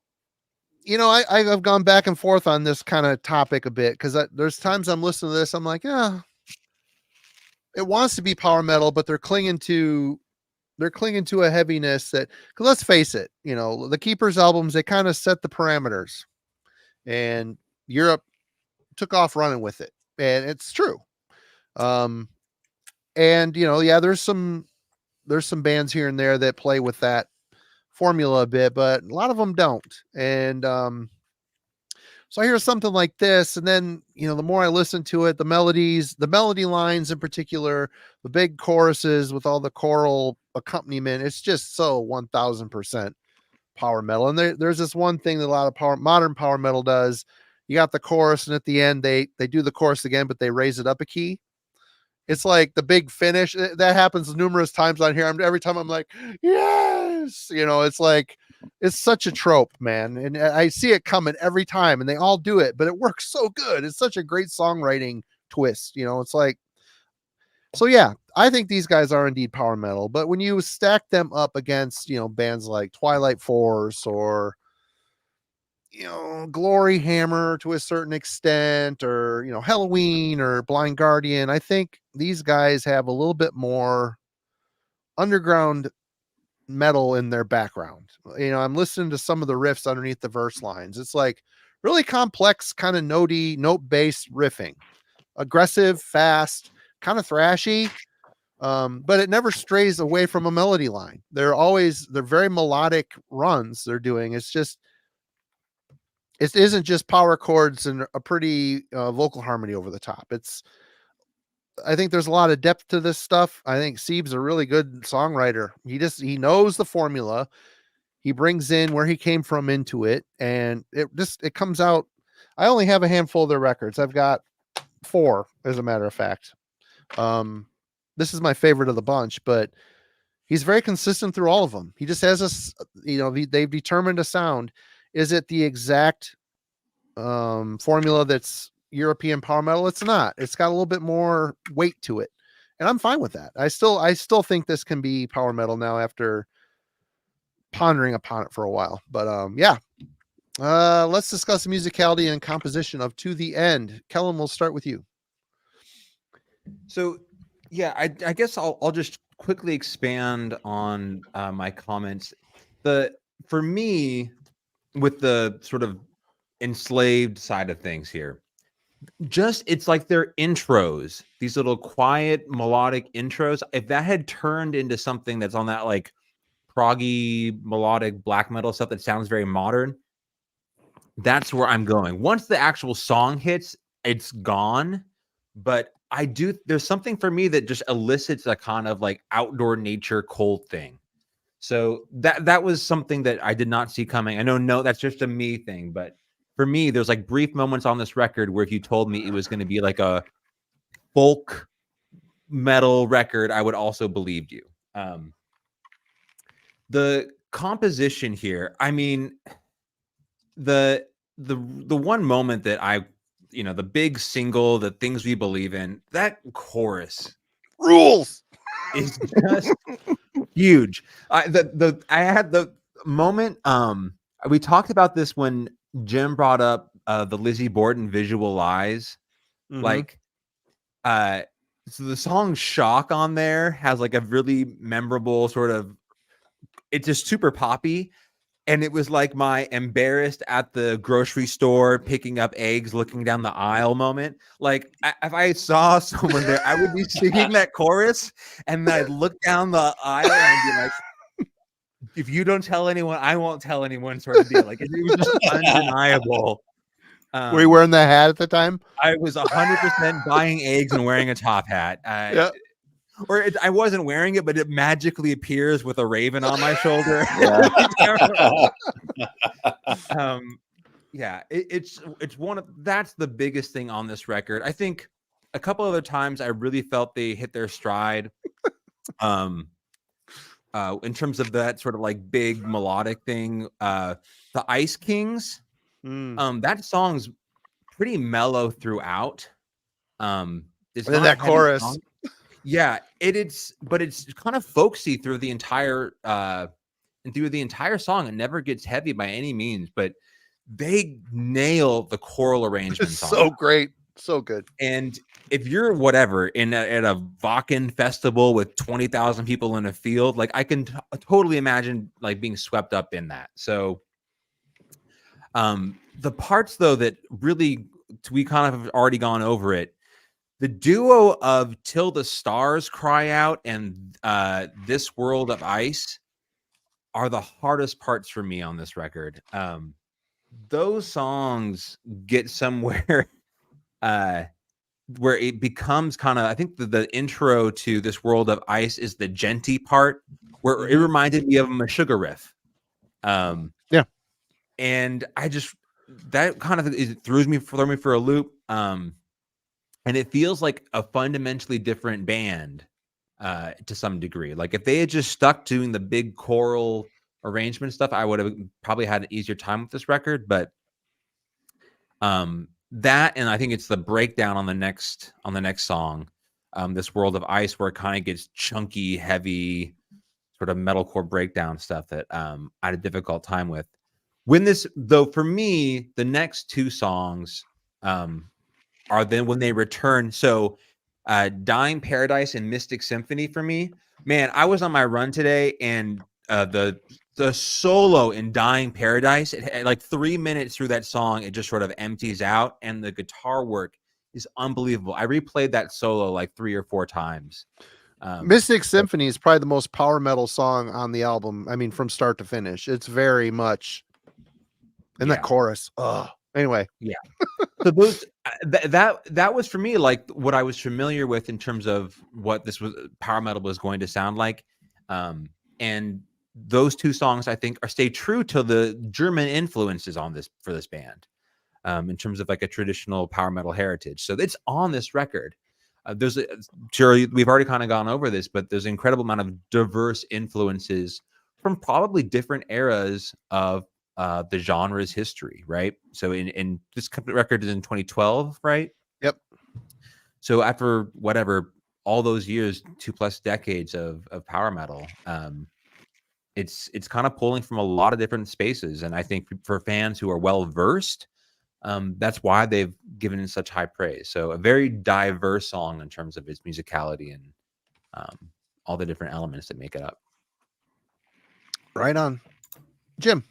I've gone back and forth on this kind of topic a bit because there's times I'm listening to this, I'm like, yeah, it wants to be power metal, but they're clinging to a heaviness that, cause let's face it, the Keepers albums, they kind of set the parameters, and Europe took off running with it, and it's true. And there's some bands here and there that play with that formula a bit, but a lot of them don't. And so I hear something like this, and then the more I listen to it, the melodies, the melody lines in particular, the big choruses with all the choral accompaniment, it's just so 1000% power metal. And there's this one thing that a lot of modern power metal does. You got the chorus, and at the end they do the chorus again, but they raise it up a key. It's like the big finish that happens numerous times on here. Every time I'm like, yes, it's like, it's such a trope, man. And I see it coming every time, and they all do it, but it works so good. It's such a great songwriting twist. It's like, so yeah, I think these guys are indeed power metal, but when you stack them up against, bands like Twilight Force or, Glory Hammer to a certain extent, or, Halloween or Blind Guardian, I think these guys have a little bit more underground metal in their background. I'm listening to some of the riffs underneath the verse lines. It's like really complex, kind of note-based riffing, aggressive, fast, kind of thrashy, but it never strays away from a melody line. They're very melodic runs they're doing. It isn't just power chords and a pretty vocal harmony over the top. I think there's a lot of depth to this stuff. I think Seeb's a really good songwriter. He knows the formula. He brings in where he came from into it, and it comes out. I only have a handful of their records. I've got 4, as a matter of fact. This is my favorite of the bunch, but he's very consistent through all of them. He just has they've determined a sound. Is it the exact formula that's European power metal? It's not. It's got a little bit more weight to it, and I'm fine with that. I still think this can be power metal now after pondering upon it for a while. But let's discuss the musicality and composition of To the End. Kellen, we'll start with you. So yeah, I guess I'll just quickly expand on my comments. For me, with the sort of enslaved side of things here, it's like their intros, these little quiet melodic intros. If that had turned into something that's on that like proggy melodic black metal stuff that sounds very modern, that's where I'm going. Once the actual song hits, it's gone. But there's something for me that just elicits a kind of like outdoor nature cold thing. So that was something that I did not see coming. I know, no, that's just a me thing, but for me, there's like brief moments on this record where if you told me it was going to be like a folk metal record, I would also believed you. The composition here, I mean, the one moment that the big single, the things we believe in, that chorus Rules. is just huge. I had the moment. We talked about this when Jim brought up the Lizzie Borden visual lies. Mhm. Like, so the song "Shock" on there has like a really memorable sort of. It's just super poppy. And it was like my embarrassed at the grocery store picking up eggs, looking down the aisle moment. Like if I saw someone there, I would be singing that chorus, and then I'd look down the aisle and I'd be like, "If you don't tell anyone, I won't tell anyone." Sort of deal. Like it was just undeniable. Were you wearing that hat at the time? I was 100% buying eggs and wearing a top hat. Yeah. Or I wasn't wearing it, but it magically appears with a raven on my shoulder. Yeah, it's one of that's the biggest thing on this record. I think a couple other times I really felt they hit their stride. In terms of that sort of like big melodic thing, the Ice Kings, that song's pretty mellow throughout. It's and then not a that heavy chorus. song. Yeah, but it's kind of folksy through the entire song. It never gets heavy by any means, but they nail the choral arrangements. So great, so good. And if you're whatever at a Vakken festival with 20,000 people in a field, like I can totally imagine like being swept up in that. So, the parts though that really we kind of have already gone over it. The duo of "Till the Stars Cry Out" and "This World of Ice" are the hardest parts for me on this record. Those songs get somewhere where it becomes kind of, I think the intro to "This World of Ice" is the genty part where it reminded me of a sugar riff. Yeah. And that kind of threw me for a loop. And it feels like a fundamentally different band to some degree. Like if they had just stuck doing the big choral arrangement stuff, I would have probably had an easier time with this record. But that, and I think it's the breakdown on the next song, "This World of Ice," where it kind of gets chunky, heavy, sort of metalcore breakdown stuff that I had a difficult time with. For me, the next two songs are then when they return. So Dying Paradise and Mystic Symphony for me, man, I was on my run today, and the solo in Dying Paradise, like 3 minutes through that song, it just sort of empties out, and the guitar work is unbelievable. I replayed that solo like 3 or 4 times. Mystic Symphony is probably the most power metal song on the album. I mean, from start to finish, it's very much. And that chorus. Oh, anyway. Yeah. So those that was for me like what I was familiar with in terms of what this was power metal was going to sound like. And those two songs I think stay true to the German influences on this for this band. In terms of like a traditional power metal heritage. So it's on this record. Sure, we've already kind of gone over this, but there's an incredible amount of diverse influences from probably different eras of the genre's history, right? So in this record is in 2012, right? Yep. So after whatever all those years, 2+ decades of power metal, it's kind of pulling from a lot of different spaces, and I think for fans who are well versed, that's why they've given it such high praise. So a very diverse song in terms of its musicality and all the different elements that make it up. Right on, Jim.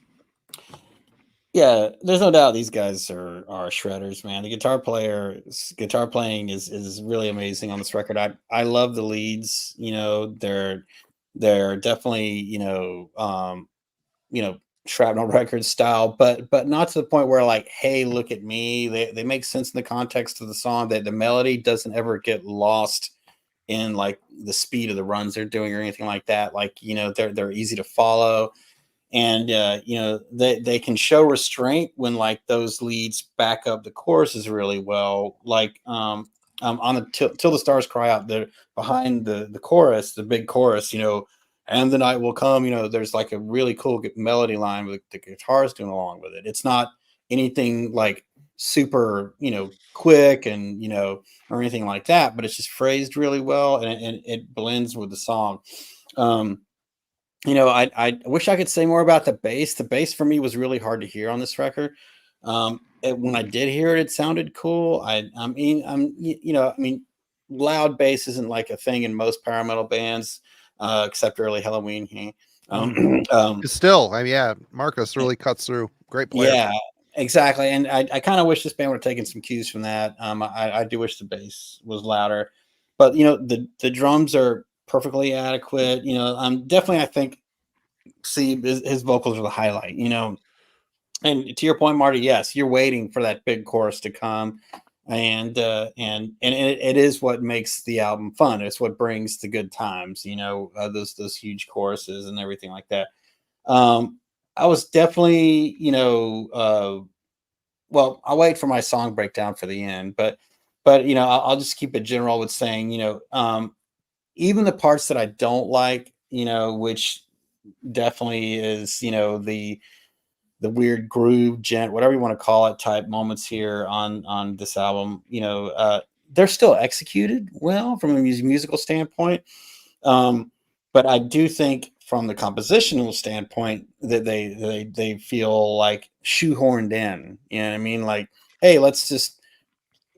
Yeah, there's no doubt these guys are shredders, man. The guitar playing is really amazing on this record. I love the leads. You know, they're definitely Shrapnel Records style, but not to the point where like, hey, look at me. They make sense in the context of the song, that the melody doesn't ever get lost in like the speed of the runs they're doing or anything like that. Like, you know, they're easy to follow. And you know, they can show restraint when like those leads back up the choruses really well. Like on the till the stars cry out, the behind the chorus, the big chorus, you know, and the night will come, you know, there's like a really cool melody line with the guitars doing along with it. It's not anything like super, you know, quick and, you know, or anything like that, but it's just phrased really well, and it blends with the song. You know, I wish I could say more about the bass. The bass for me was really hard to hear on this record. When I did hear it, it sounded cool. You know, I mean, loud bass isn't like a thing in most power metal bands, except early Halloween. Still, I mean, yeah, Marcus really cuts through. Great player. Yeah, exactly. And I kind of wish this band would have taken some cues from that. I do wish the bass was louder, but you know, the drums are perfectly adequate. You know, definitely, I think Seeb, his vocals are the highlight. You know, and to your point, Marty, yes, you're waiting for that big chorus to come, and it is what makes the album fun. It's what brings the good times. You know, those huge choruses and everything like that. I was definitely, you know, well, I'll wait for my song breakdown for the end, but you know, I'll just keep it general with saying, you know, even the parts that I don't like, you know, which definitely is, you know, the weird groove, whatever you want to call it, type moments here on this album, you know, they're still executed well from a musical standpoint. But I do think from the compositional standpoint that they feel like shoehorned in. You know what I mean? Like, hey, let's just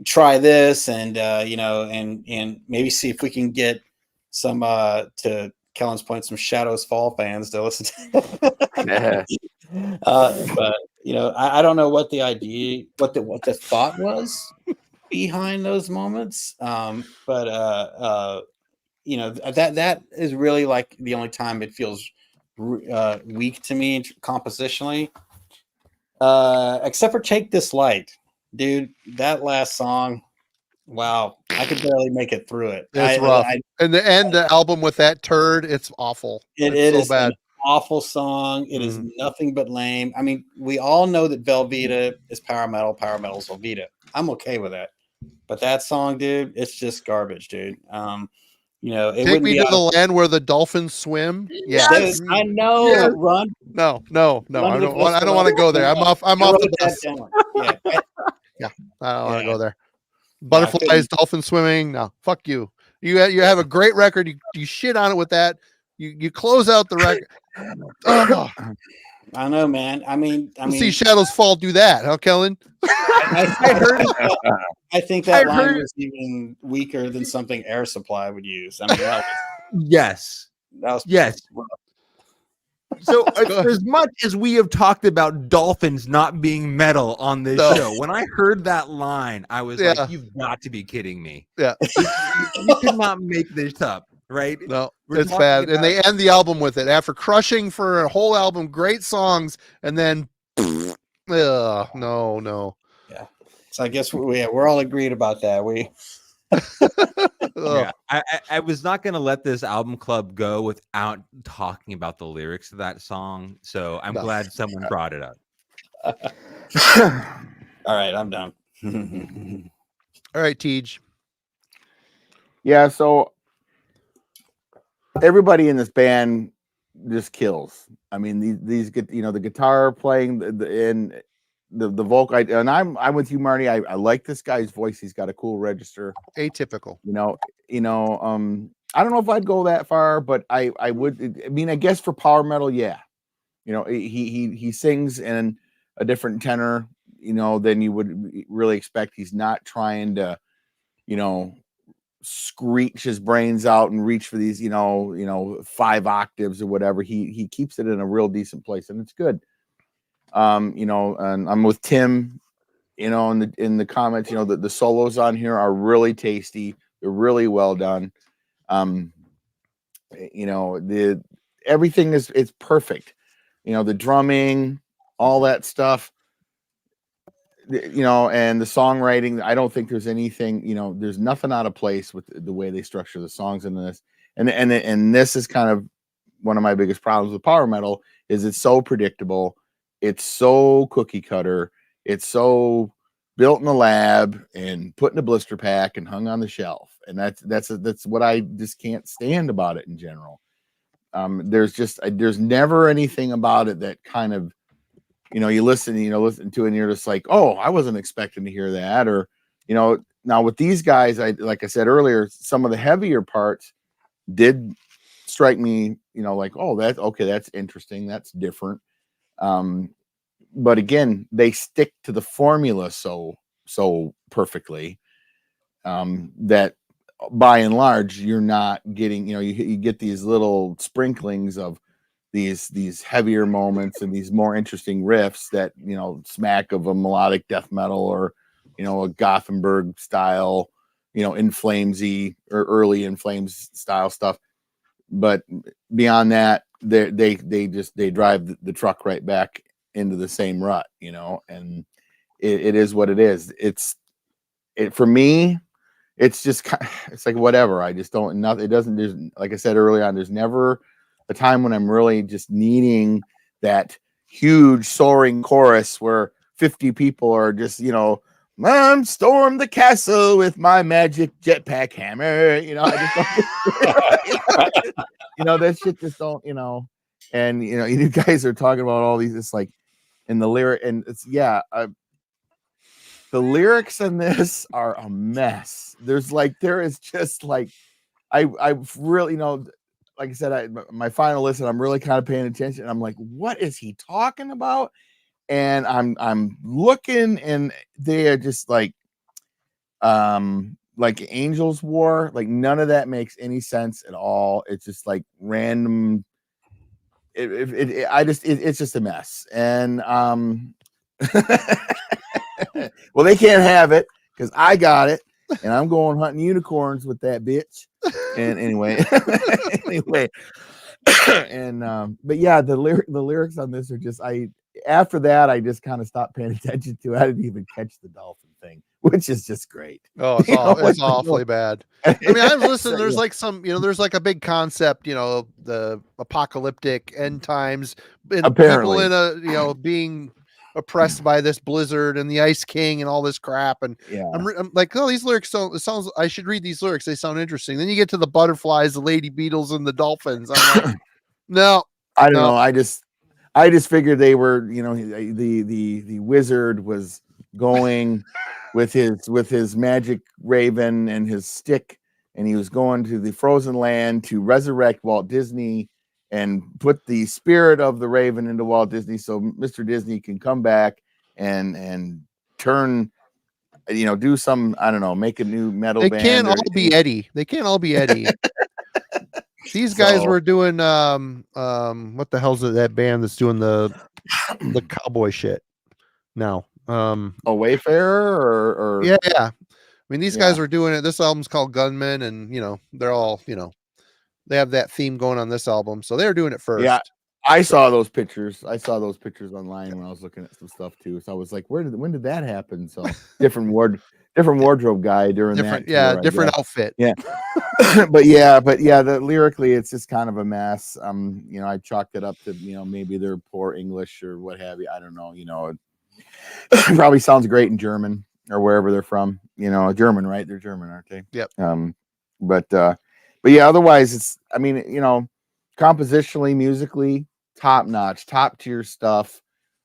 try this, and you know, and maybe see if we can get some to Kellen's point, some Shadows Fall fans to listen to. But you know, I don't know what the idea, what the thought was behind those moments. But you know, that is really like the only time it feels weak to me compositionally, except for Take This Light, dude. That last song, wow, I could barely make it through it. It's rough. And the end the album with that turd, it's awful. It so is bad. an awful song. It is nothing but lame. I mean, we all know that Velveeta is power metal. Power metal is Velveeta. I'm okay with that. But that song, dude, it's just garbage, dude. You know, it Take wouldn't me be to the land where the dolphins swim. Yeah, Yes, I know. Yes. Run. No. I don't want to go there. I'm off the bus. Yeah. I don't want to go there. Butterflies, dolphin swimming. No, fuck you. You have a great record. You shit on it with that. You close out the record. Oh. I know, man. I mean, see Shadows Fall do that, huh, Kellen? I think that line was even weaker than something Air Supply would use. I mean, that was yes. So as much as we have talked about dolphins not being metal on this show, when I heard that line, I was like, you've got to be kidding me. Yeah. You could not make this up, right? No, it's bad. And they end the album with it after crushing for a whole album, great songs, and then no. Yeah. So I guess we're all agreed about that. Yeah, I was not going to let this album club go without talking about the lyrics of that song. So I'm glad someone brought it up. All right, I'm done. All right, Tej. Yeah, so everybody in this band just kills. I mean, these get, you know, the guitar playing the vocal, and I'm with you, Marty. I like this guy's voice. He's got a cool register. Atypical. You know. I don't know if I'd go that far, but I would. I mean, I guess for power metal, yeah. You know, he sings in a different tenor, you know, than you would really expect. He's not trying to, you know, screech his brains out and reach for these, you know, 5 octaves or whatever. He keeps it in a real decent place, and it's good. You know, and I'm with Tim, you know, in the comments, you know, the solos on here are really tasty. They're really well done. You know, everything is perfect. the drumming, all that stuff, and the songwriting. I don't think there's anything, there's nothing out of place with the way they structure the songs in this. And this is kind of one of my biggest problems with power metal is it's so predictable. It's so cookie cutter. It's so built in the lab and put in a blister pack and hung on the shelf. And that's what I just can't stand about it in general. There's never anything about it that kind of, you listen to it and you're just like, oh, I wasn't expecting to hear that. Or, now with these guys, like I said earlier, some of the heavier parts did strike me, like, oh, that's interesting. That's different. But again, they stick to the formula so perfectly that by and large, you're not getting, you get these little sprinklings of these heavier moments and these more interesting riffs that, smack of a melodic death metal or, a Gothenburg style, In Flamesy or early In Flames style stuff. But beyond that, they drive the truck right back into the same rut, and it is what it is. For me, it's just, it's like whatever. I just don't, it doesn't, there's, like I said earlier on, there's never a time when I'm really just needing that huge soaring chorus where 50 people are just, I'm storm the castle with my magic jetpack hammer. I just don't, that shit just don't, and, you guys are talking about all these, it's like, in the lyric, and it's, the lyrics in this are a mess. There is just like, I really, like I said, my final listen, I'm really kind of paying attention. And I'm like, what is he talking about? And I'm looking, and they are just like Angels War. Like none of that makes any sense at all. It's just like random. It's just a mess. And well, they can't have it because I got it, and I'm going hunting unicorns with that bitch. And anyway, and but yeah, the lyrics on this are just, after that I just kind of stopped paying attention to it. I didn't even catch the dolphin thing, which is just great. Oh, it's awfully bad. I mean, I was listening. There's like some, there's like a big concept, the apocalyptic end times, and apparently people in a, being oppressed by this blizzard and the Ice King and all this crap. And I'm like, oh, these lyrics I should read these lyrics. They sound interesting. Then you get to the butterflies, the lady beetles, and the dolphins. I'm like, no, I don't know. I just figured they were, the wizard was going with his magic raven and his stick, and he was going to the frozen land to resurrect Walt Disney and put the spirit of the raven into Walt Disney so Mr. Disney can come back and turn, do some, I don't know, make a new metal band. They can't all be Eddie. They can't all be Eddie. These guys were doing what the hell's that band that's doing the cowboy shit now? A Wayfarer or yeah. I mean, these guys were doing it. This album's called Gunman, and they're all they have that theme going on this album, so they're doing it first. Yeah, I saw those pictures. I saw those pictures online when I was looking at some stuff too. So I was like, when did that happen? So different wardrobe guy during that. Yeah, different outfit. Yeah. but the lyrically it's just kind of a mess. I chalked it up to, maybe they're poor English or what have you. I don't know, it probably sounds great in German or wherever they're from, German, right? They're German, aren't they? Yep. But yeah, otherwise it's, compositionally, musically, top notch, top tier stuff.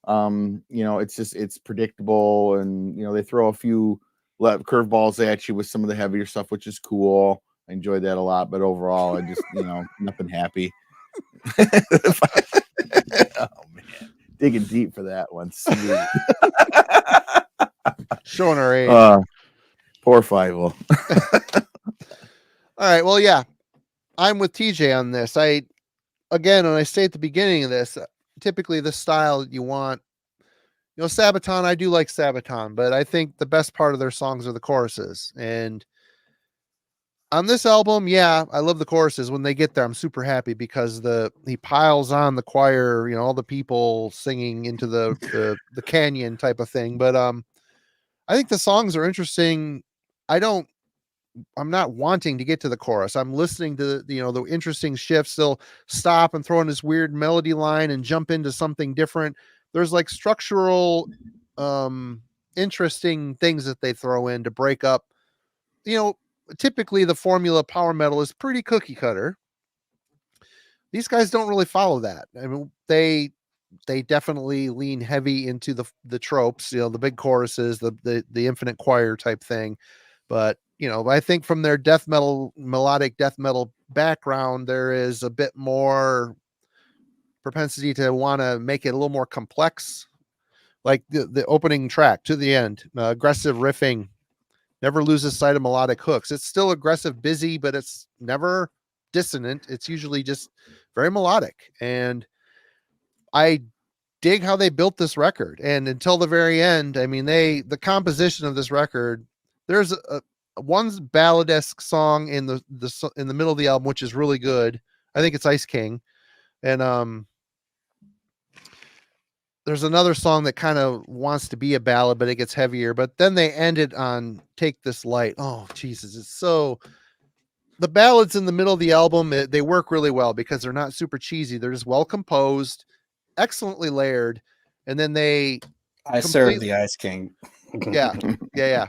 It's predictable, and they throw a few curveballs at you with some of the heavier stuff, which is cool. I enjoyed that a lot, but overall, I just nothing happy. Oh man, digging deep for that one. Showing our age. Poor Fievel. All right, well, yeah, I'm with TJ on this. Again, when I say at the beginning of this, typically the style you want, Sabaton, I do like Sabaton, but I think the best part of their songs are the choruses. And on this album, yeah, I love the choruses. When they get there, I'm super happy because he piles on the choir, you know, all the people singing into the canyon type of thing. But I think the songs are interesting. I'm not wanting to get to the chorus. I'm listening to the interesting shifts. They'll stop and throw in this weird melody line and jump into something different. There's like structural, interesting things that they throw in to break up. You know, typically the formula power metal is pretty cookie cutter. These guys don't really follow that. I mean, they definitely lean heavy into the tropes, you know, the big choruses, the infinite choir type thing. But, you know, I think from their death metal, melodic death metal background, there is a bit more propensity to want to make it a little more complex. Like the opening track to the end, aggressive riffing, never loses sight of melodic hooks. It's still aggressive, busy, but it's never dissonant. It's usually just very melodic. And I dig how they built this record. And until the very end, I mean, the composition of this record, there's one ballad-esque song in the middle of the album, which is really good. I think it's Ice King. And there's another song that kind of wants to be a ballad, but it gets heavier. But then they ended on Take This Light. Oh, Jesus. It's so... The ballads in the middle of the album, they work really well because they're not super cheesy. They're just well composed, excellently layered. And then I serve the Ice King. Yeah.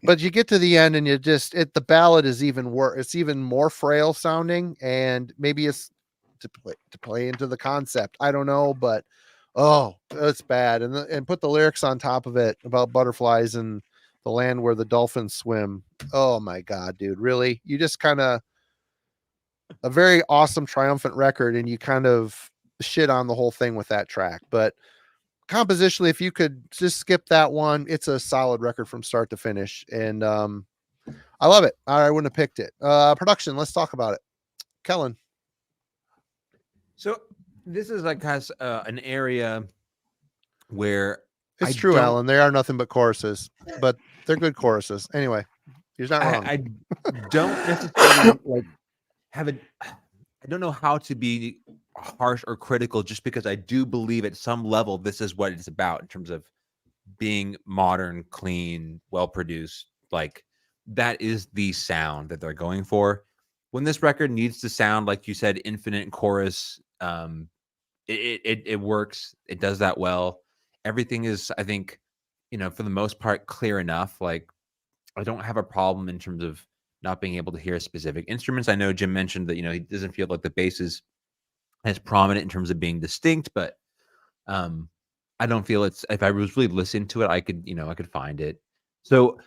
But you get to the end and the ballad is even worse. It's even more frail sounding, and maybe it's to play into the concept. I don't know, but it's bad. And put the lyrics on top of it about butterflies and the land where the dolphins swim. Oh my God, dude. Really? You just kind of a very awesome triumphant record, and you kind of shit on the whole thing with that track. But compositionally, if you could just skip that one, it's a solid record from start to finish. And I love it. I wouldn't have picked it. Production, let's talk about it. Kellen. So this is like has an area where it's true, Alan. They are nothing but choruses, but they're good choruses. Anyway, you're not wrong. I don't necessarily like have it. I don't know how to be harsh or critical, just because I do believe at some level this is what it's about in terms of being modern, clean, well produced. Like that is the sound that they're going for. When this record needs to sound, like you said, infinite chorus, it works. It does that well. Everything is, I think, for the most part, clear enough. Like I don't have a problem in terms of not being able to hear specific instruments. I know Jim mentioned that, he doesn't feel like the bass is as prominent in terms of being distinct, but I don't feel it's, if I was really listening to it, I could find it. So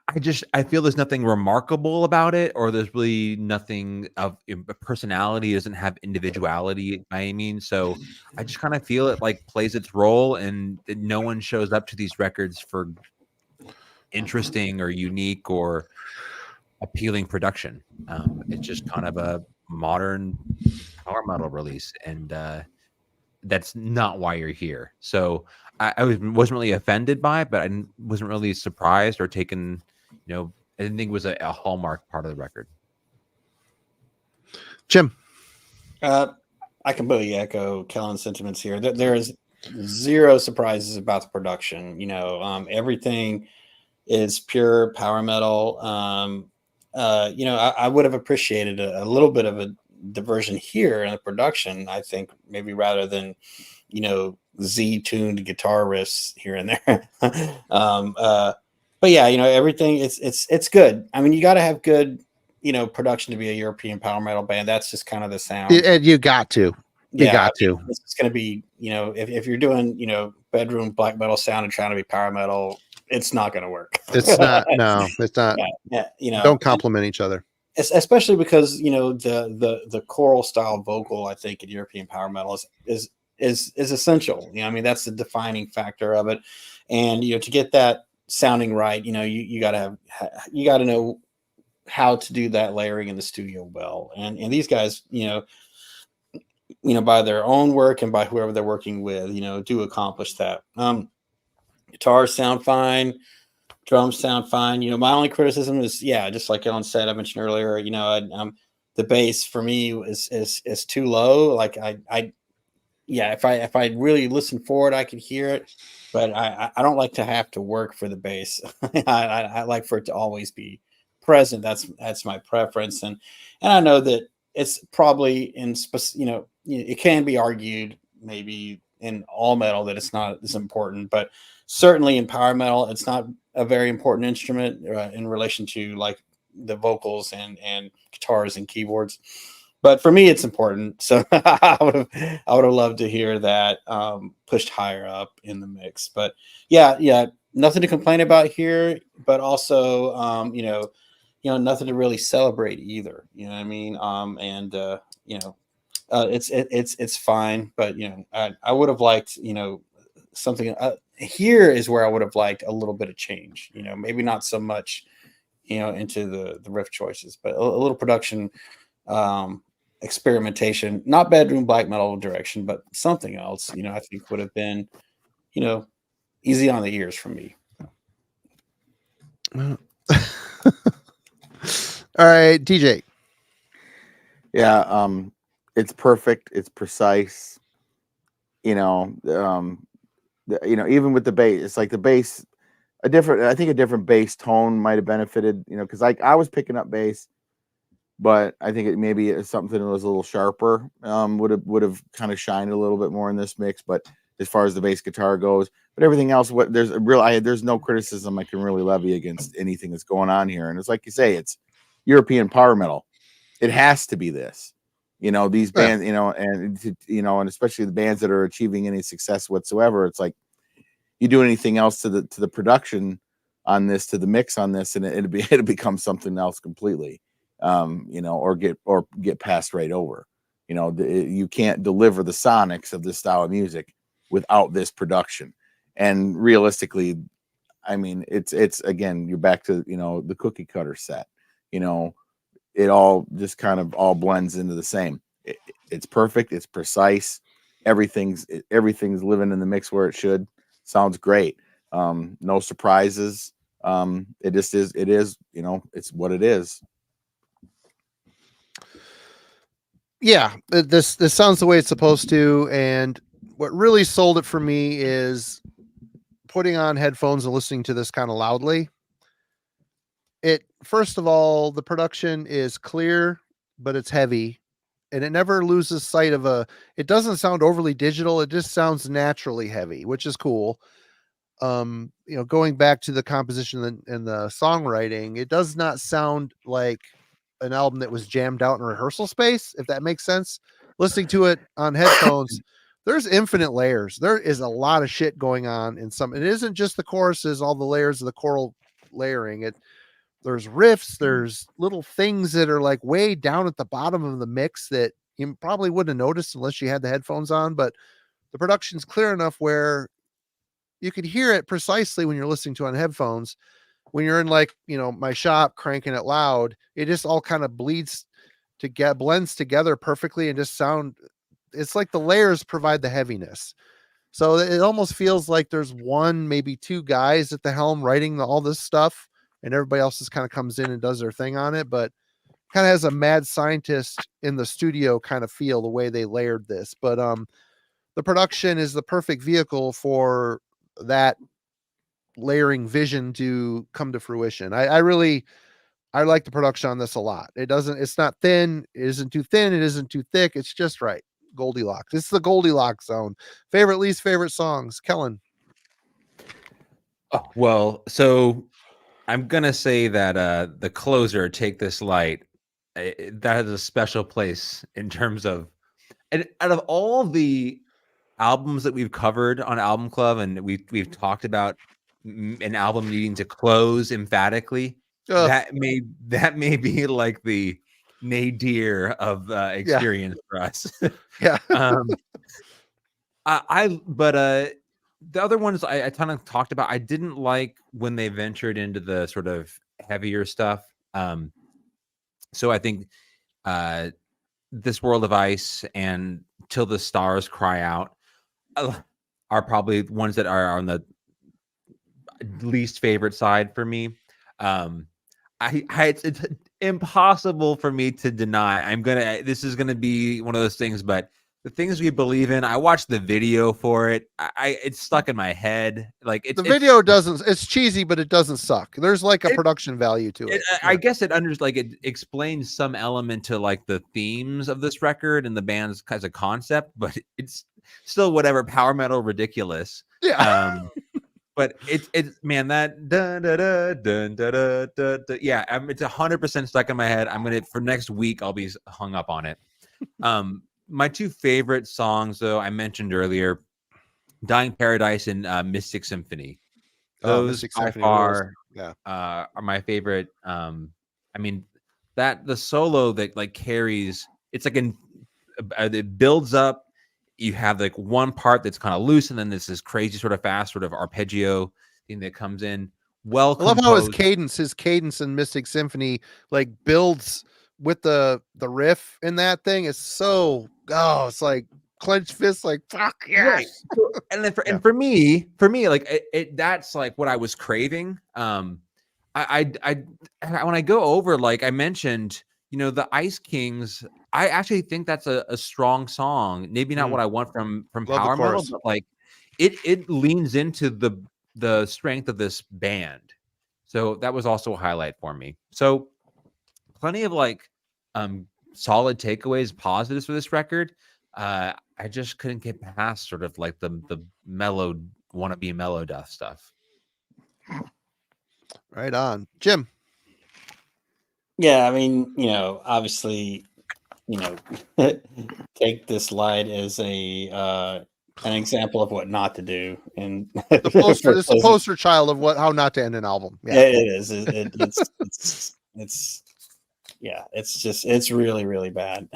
I feel there's nothing remarkable about it, or there's really nothing of personality. It doesn't have individuality by any means. So I just kind of feel it like plays its role, and no one shows up to these records for interesting or unique or appealing production. It's just kind of a modern power metal release, and that's not why you're here. So I wasn't really offended by it, but I wasn't really surprised or taken, I didn't think it was a hallmark part of the record. Jim. I completely echo Kellen's sentiments here. There is zero surprises about the production. Everything is pure power metal. I would have appreciated a little bit of a diversion here in the production, I think, maybe rather than Z-tuned guitar riffs here and there. But yeah, everything it's good. I mean, you got to have good production to be a European power metal band. That's just kind of the sound. And you got to It's going to be if you're doing bedroom black metal sound and trying to be power metal, it's not going to work. It's not. No, it's not. Yeah, don't compliment each other. Especially because the choral style vocal, I think, in European power metal is essential. I mean, that's the defining factor of it. And to get that sounding right, you got to know how to do that layering in the studio well. And these guys, by their own work and by whoever they're working with, do accomplish that. Guitars sound fine. Drums sound fine. You know, my only criticism is, yeah, just like Ellen said, I mentioned earlier, you know, the bass for me is too low. Like yeah, if I really listen for it, I could hear it, but I don't like to have to work for the bass. I like for it to always be present. That's my preference, and I know that it's probably you know, it can be argued maybe in all metal that it's not as important, but certainly in power metal, it's not a very important instrument in relation to like the vocals and guitars and keyboards. But for me, it's important. So I would have loved to hear that pushed higher up in the mix. But yeah, nothing to complain about here, but also nothing to really celebrate either. You know what I mean? It's fine, but I would have liked something. Here is where I would have liked a little bit of change. Maybe not so much into the riff choices, but a little production. Experimentation, not bedroom black metal direction, but something else, I think would have been, easy on the ears for me. All right, TJ. Yeah, it's perfect. It's precise. Even with the bass, it's like the bass, I think a different bass tone might have benefited, because I was picking up bass, but I think it maybe is something that was a little sharper, would have kind of shined a little bit more in this mix. But as far as the bass guitar goes, but everything else, there's no criticism I can really levy against anything that's going on here. And it's like you say, it's European power metal. It has to be this, these bands, and especially the bands that are achieving any success whatsoever. It's like you do anything else to the production on this, to the mix on this, and it'll become something else completely. Or get passed right over. You can't deliver the sonics of this style of music without this production. And realistically, I mean, it's again, you're back to the cookie cutter set. It all just kind of all blends into the same. It's perfect. It's precise. Everything's living in the mix where it should. Sounds great. No surprises. It just is. It is. It's what it is. Yeah, this sounds the way it's supposed to, and what really sold it for me is putting on headphones and listening to this kind of loudly. First of all, the production is clear, but it's heavy, and it never loses sight of it doesn't sound overly digital. It just sounds naturally heavy, which is cool. Going back to the composition and the songwriting, it does not sound like an album that was jammed out in a rehearsal space, if that makes sense. Listening to it on headphones, there's infinite layers. There is a lot of shit going on in some. It isn't just the choruses, all the layers of the choral layering. There's riffs, there's little things that are like way down at the bottom of the mix that you probably wouldn't have noticed unless you had the headphones on, but the production's clear enough where you could hear it precisely when you're listening to it on headphones. When you're in my shop cranking it loud, it just all kind of blends together perfectly and just it's like the layers provide the heaviness. So it almost feels like there's one, maybe two guys at the helm writing all this stuff, and everybody else just kind of comes in and does their thing on it, but kind of has a mad scientist in the studio kind of feel the way they layered this. But the production is the perfect vehicle for that layering vision to come to fruition. I like the production on this a lot. It's not thin, it isn't too thin, it isn't too thick, it's just right. Goldilocks. It's the Goldilocks zone. Favorite, least favorite songs, Kellen? Oh, well, so I'm gonna say that the closer, Take This Light, that has a special place in terms of, and out of all the albums that we've covered on Album Club, and we've talked about an album needing to close emphatically, that may be like the nadir of experience for us. Yeah. The other ones I kind of talked about. I didn't like when they ventured into the sort of heavier stuff. So I think This World of Ice and Till the Stars Cry Out are probably ones that are on the, least favorite side for me. It's impossible for me to deny. This is gonna be one of those things, but the things we believe in. I watched the video for it. It's stuck in my head. Like The video doesn't. It's cheesy, but it doesn't suck. There's like a production value to it. I guess it it explains some element to like the themes of this record and the band's as a concept, but it's still whatever power metal ridiculous. Yeah. But it's man, that dun, dun, dun, dun, dun, dun, dun, dun, yeah, it's 100% stuck in my head. I'm gonna for next week I'll be hung up on it. My two favorite songs, though, I mentioned earlier, Dying Paradise and Mystic Symphony. Those Mystic by Symphony far rules. are my favorite. I mean, that the solo that like carries, it's like it builds up. You have like one part that's kind of loose, and then there's this crazy sort of fast sort of arpeggio thing that comes in. Well, I love how his cadence in Mystic Symphony like builds with the riff in that thing is so it's like clenched fists, like fuck yes. Right. And then for me, like that's like what I was craving. I when I go over, like I mentioned, the Ice Kings, I actually think that's a strong song. Maybe not what I want from power metal, but like it leans into the strength of this band. So that was also a highlight for me. So plenty of like solid takeaways, positives for this record. I just couldn't get past sort of like the wannabe Melodeath stuff. Right on, Jim. Yeah, I mean, obviously, take this light as an example of what not to do, and it's a poster child of how not to end an album. Yeah, it is. It's really, really bad.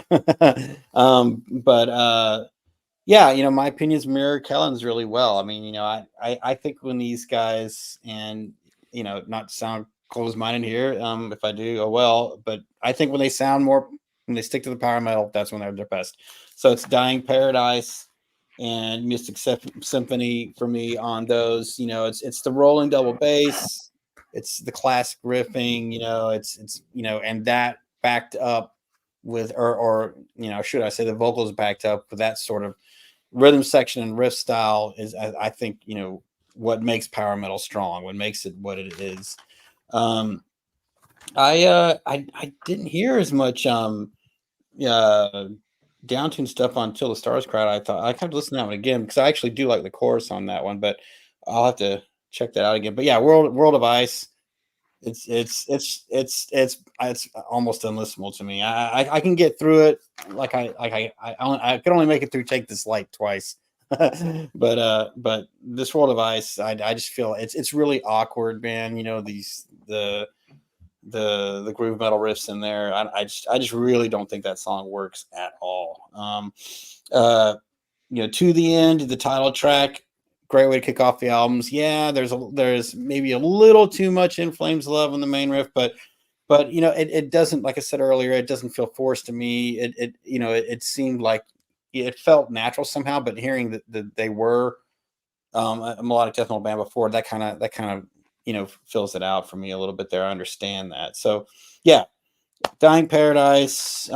Yeah, my opinions mirror Kellen's really well. I mean, I think when these guys, and not to sound closed-minded here, if I do, oh well, but I think when they stick to the power metal, that's when they're their best. So it's Dying Paradise and Mystic Symphony for me on those. It's the rolling double bass, it's the classic riffing, it's and that backed up with or should I say the vocals backed up with that sort of rhythm section and riff style is, I think, what makes power metal strong, what makes it what it is. I didn't hear as much downtune stuff on Till the Stars Cried. I thought I kind of listen to that one again because I actually do like the chorus on that one, but I'll have to check that out again. But yeah, World of Ice, it's almost unlistenable to me. I can get through it. Like I can only make it through Take This Light twice. but this World of Ice, I just feel it's really awkward, man. The groove metal riffs in there. I just really don't think that song works at all. To the End, the title track, great way to kick off the albums. Yeah, there's maybe a little too much In Flames Love on the main riff, but it doesn't, like I said earlier, it doesn't feel forced to me. It seemed like it felt natural somehow, but hearing that they were a melodic death metal band before, that kind of fills it out for me a little bit there. I understand that. So yeah, Dying Paradise,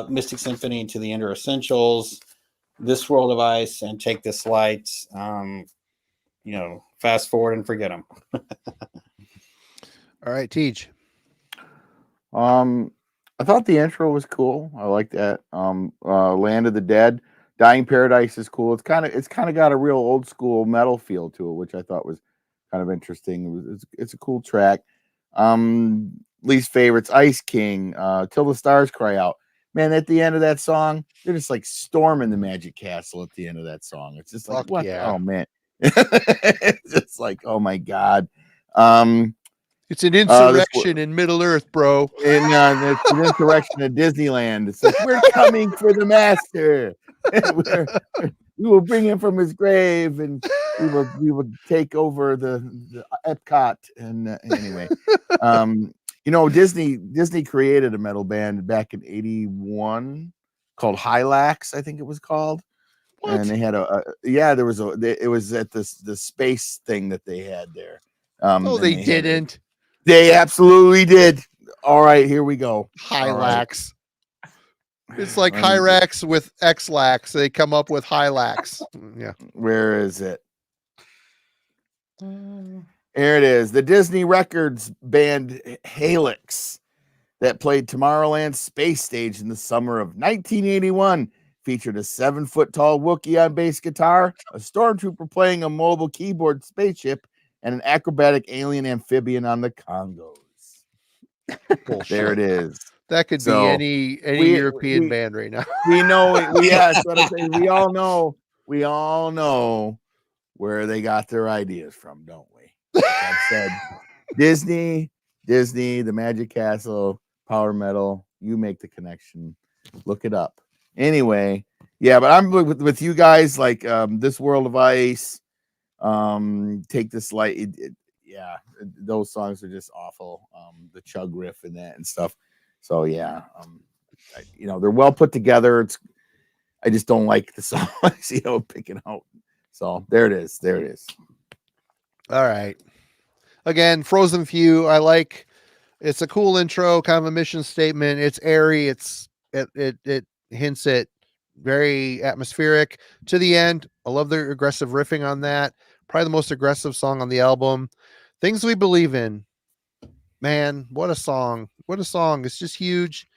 Mystic Symphony, and To the End are essentials. This World of Ice and Take This Light, fast forward and forget them. All right, Tej. I thought the intro was cool. I like that. Land of the Dead, Dying Paradise is cool. It's kind of got a real old school metal feel to it, which I thought was kind of interesting. It's a cool track. Least favorites, Ice King, Till the Stars Cry Out. Man, at the end of that song, they're just like storming the Magic Castle at the end of that song. It's just like, what? Yeah. Oh man. It's just like, oh my God. It's an insurrection in Middle Earth, bro. And it's an insurrection at Disneyland. It's like, we're coming for the master. We will bring him from his grave, and we will take over the Epcot. And anyway, Disney created a metal band back in '81 called Hylax, I think it was called. What? And they had it was at the space thing that they had there. No, than they had. didn't. They absolutely did. All right, here we go. Hylax. It's like Let me- Hyrax with X-lax. They come up with Hylax. Yeah. Where is it? Here it is. The Disney Records band Helix that played Tomorrowland's space stage in the summer of 1981 featured a 7-foot-tall Wookiee on bass guitar, a stormtrooper playing a mobile keyboard spaceship, and an acrobatic alien amphibian on the congos. Bullshit. There it is. That could So, be any we- European we- band right now. We know, yes, what I'm saying. We all know where they got their ideas from, don't we? That said, Disney, the Magic Castle, Power Metal. You make the connection. Look it up. Anyway, yeah, but I'm with you guys. Like This World of Ice, Take This Light. Yeah, those songs are just awful. The chug riff and that and stuff. So yeah, they're well put together. I just don't like the songs, picking out. So there it is. All right. Again, Frozen Few. I like. It's a cool intro, kind of a mission statement. It's airy. It hints at very atmospheric to the end. I love the aggressive riffing on that. Probably the most aggressive song on the album. Things We Believe In. Man, what a song. What a song. It's just huge.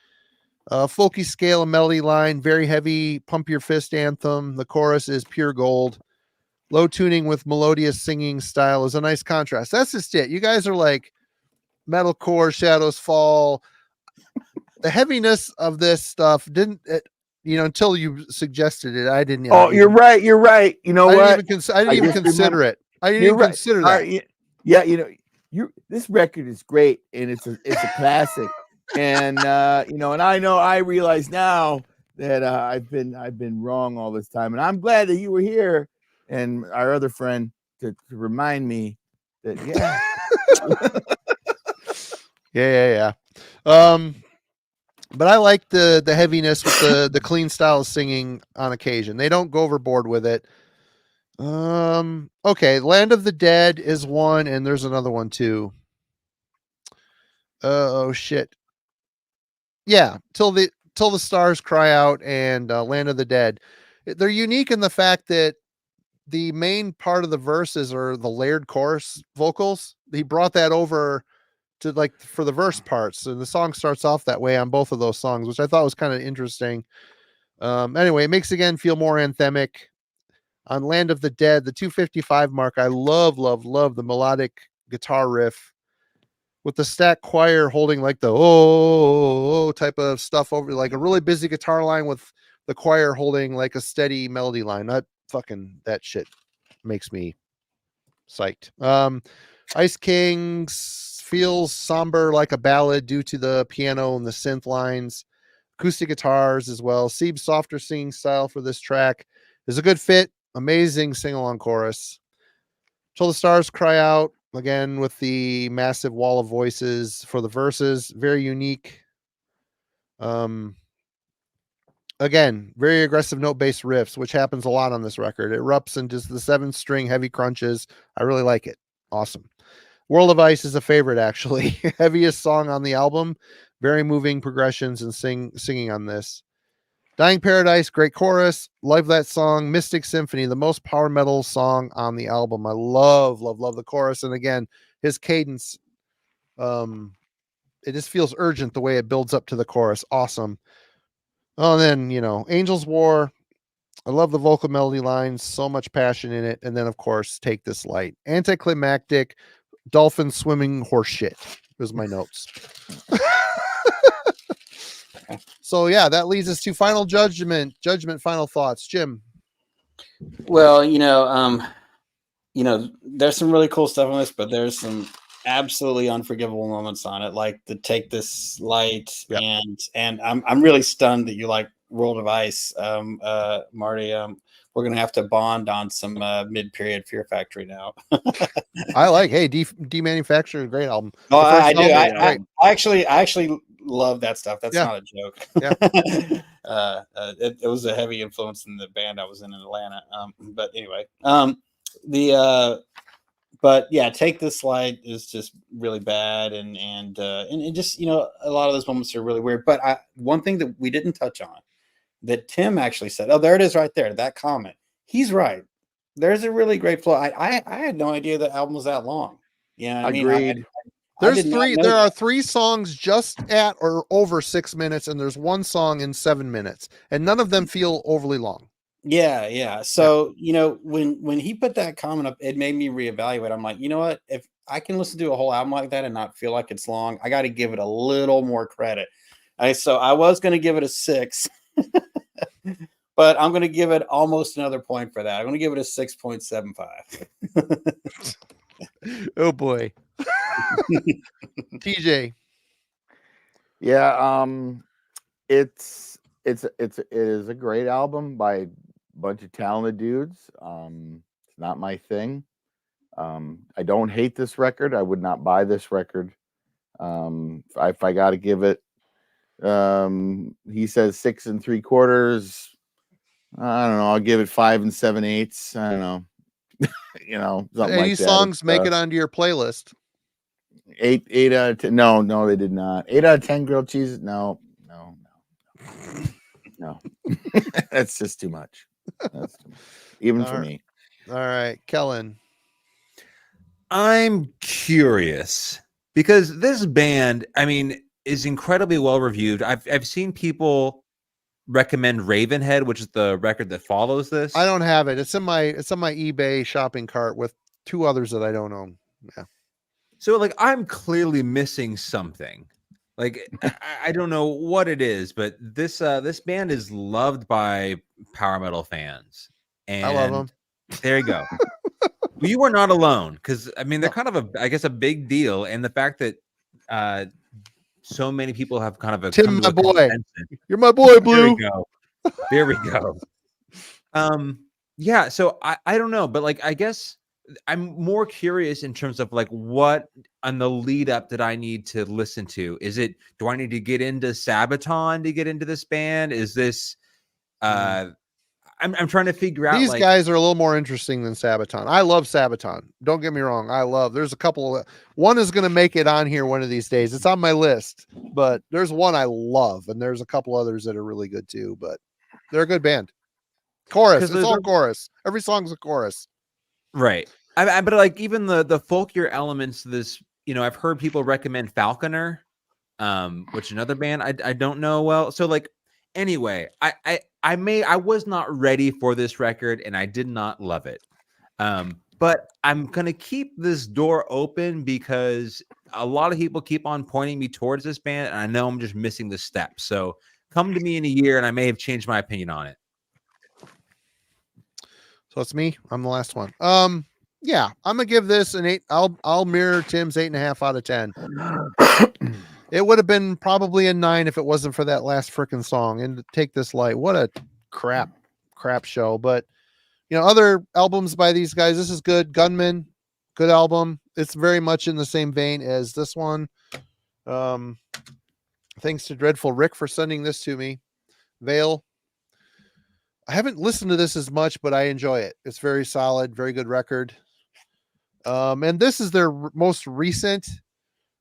Folky scale and melody line, very heavy, pump your fist anthem. The chorus is pure gold. Low tuning with melodious singing style is a nice contrast. That's just it. You guys are like metalcore, Shadows Fall. The heaviness of this stuff didn't, until you suggested it, I didn't. You're right. You know what? I didn't even consider it. I didn't even consider that. Yeah, this record is great, and it's a classic. And and I realize now that I've been wrong all this time, and I'm glad that you were here and our other friend to remind me that yeah. But I like the heaviness with the clean style of singing on occasion. They don't go overboard with it. Okay, Land of the Dead is one, and there's another one too. Oh shit. Yeah, till the stars cry out and Land of the Dead. They're unique in the fact that the main part of the verses are the layered chorus vocals. He brought that over to for the verse parts, and the song starts off that way on both of those songs, which I thought was kind of interesting. Anyway, it makes again feel more anthemic. On Land of the Dead, the 255 mark, I love the melodic guitar riff with the stack choir holding like the oh type of stuff over, like a really busy guitar line with the choir holding like a steady melody line. That shit makes me psyched. Ice Kings feels somber like a ballad due to the piano and the synth lines, acoustic guitars as well. Seeb's softer singing style for this track is a good fit. Amazing sing-along chorus. Till the Stars Cry Out, again with the massive wall of voices for the verses, very unique. Again, very aggressive note-based riffs, which happens a lot on this record. It erupts into the 7-string heavy crunches. I really like it. Awesome. World of Ice is a favorite, actually. Heaviest song on the album. Very moving progressions and singing on this. Dying Paradise, great chorus. Love that song. Mystic Symphony, the most power metal song on the album. I love the chorus. And again, his cadence, it just feels urgent the way it builds up to the chorus. Awesome. Oh, and then, Angel's War. I love the vocal melody lines. So much passion in it. And then, of course, Take This Light. Anticlimactic, dolphin swimming horseshit. Those are my notes. So yeah, that leads us to final judgment, final thoughts. Jim. Well, there's some really cool stuff on this, but there's some absolutely unforgivable moments on it, like the Take This Light. Yep. And I'm really stunned that you like World of Ice. Marty, we're gonna have to bond on some mid-period Fear Factory now. I like, hey, Demanufactured, great album. Oh, I do. I actually love that stuff. That's not a joke. Yeah. It was a heavy influence in the band I was in Atlanta. But anyway, but But yeah, Take This Light is just really bad, and just a lot of those moments are really weird. But one thing that we didn't touch on that Tim actually said, oh, there it is right there, that comment. He's right. There's a really great flow. I had no idea the album was that long. Yeah, I mean, Agreed. There are 3 songs just at or over 6 minutes, and there's 1 song in 7 minutes, and none of them feel overly long. Yeah. So, when he put that comment up, it made me reevaluate. I'm like, you know what? If I can listen to a whole album like that and not feel like it's long, I got to give it a little more credit. So I was going to give it a 6, but I'm going to give it almost another point for that. I'm going to give it a 6.75. Oh boy. TJ. Yeah, it is a great album by a bunch of talented dudes. It's not my thing. I don't hate this record. I would not buy this record. If I got to give it, he says 6 3/4. I don't know. I'll give it 5 7/8. I don't know. Something Any like that. songs make it onto your playlist? 8 out of 10. No, they did not. 8 out of 10 grilled cheeses. No. That's just too much. That's too much. Even for me. All right, Kellen. I'm curious because this band, I mean, is incredibly well reviewed. I've seen people recommend Ravenhead, which is the record that follows this. I don't have it. It's on my eBay shopping cart with 2 others that I don't own. Yeah. So like I'm clearly missing something. Like I don't know what it is, but this band is loved by power metal fans. And I love them. There you go. Well, you are not alone, because I mean they're kind of a big deal, and the fact that so many people have kind of a Tim, my boy. You're my boy, Blue. There we go. Yeah, so I don't know, but like I guess I'm more curious in terms of like what on the lead up that I need to listen to. Do I need to get into Sabaton to get into this band? Is this I'm trying to figure out. These guys are a little more interesting than Sabaton. I love Sabaton. Don't get me wrong. There's a couple. One is going to make it on here one of these days. It's on my list, but there's one I love, and there's a couple others that are really good too. But they're a good band. Chorus. It's all chorus. Every song's a chorus. Right. But like even the folkier elements to this, I've heard people recommend Falconer, which another band I don't know well. So like anyway, I was not ready for this record and I did not love it. But I'm gonna keep this door open because a lot of people keep on pointing me towards this band, and I know I'm just missing the steps. So come to me in a year and I may have changed my opinion on it. So it's me. I'm the last one. Yeah, I'm gonna give this an 8. I'll mirror Tim's 8.5 out of 10. It would have been probably a 9 if it wasn't for that last freaking song. And Take This Light. What a crap show. But other albums by these guys, this is good. Gunman, good album. It's very much in the same vein as this one. Thanks to Dreadful Rick for sending this to me. Veil. I haven't listened to this as much, but I enjoy it. It's very solid, very good record. And this is their most recent,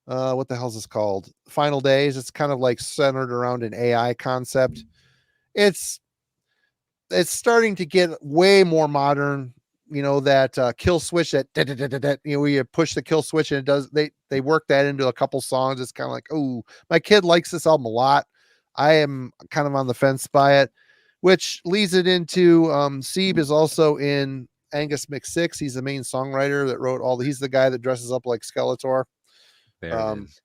what the hell is this called? Final Days. It's kind of like centered around an AI concept. It's starting to get way more modern. That kill switch that where you push the kill switch and it does. They work that into a couple songs. It's kind of like, oh, my kid likes this album a lot. I am kind of on the fence by it, which leads it into Seeb is also in Angus McSix. He's the main songwriter that wrote he's the guy that dresses up like Skeletor. There it is.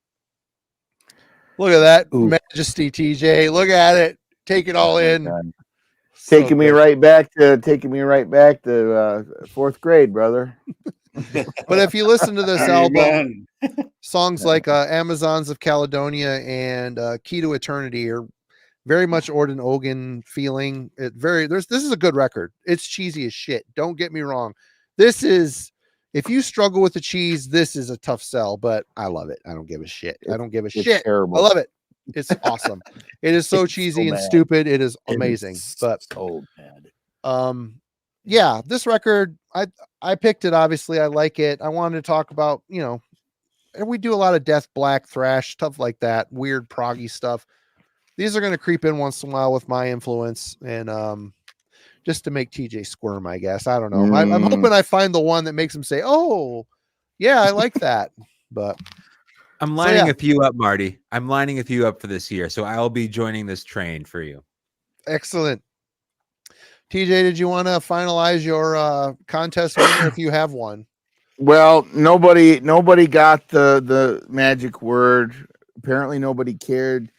Look at that majesty, TJ. Look at it. Take it all in. Taking me right back to 4th grade, brother. But if you listen to this album, songs like Amazons of Caledonia and Key to Eternity are very much Orden Ogan feeling. This is a good record. It's cheesy as shit. Don't get me wrong. If you struggle with the cheese, this is a tough sell, but I love it. I don't give a shit. It's terrible. I love it. It's awesome. It is so cheesy and stupid. It is amazing. But so bad. yeah, this record, I picked it. Obviously, I like it. I wanted to talk about, and we do a lot of death, black, thrash, stuff like that, weird proggy stuff. These are going to creep in once in a while with my influence, and just to make TJ squirm, I guess. I don't know. I'm hoping I find the one that makes him say, "Oh, yeah, I like that." But I'm So, lining yeah. a few up, Marty. I'm lining a few up for this year, so I'll be joining this train for you. excellent. TJ, did you want to finalize your contest winner if you have one? Well, nobody got the magic word. Apparently nobody cared.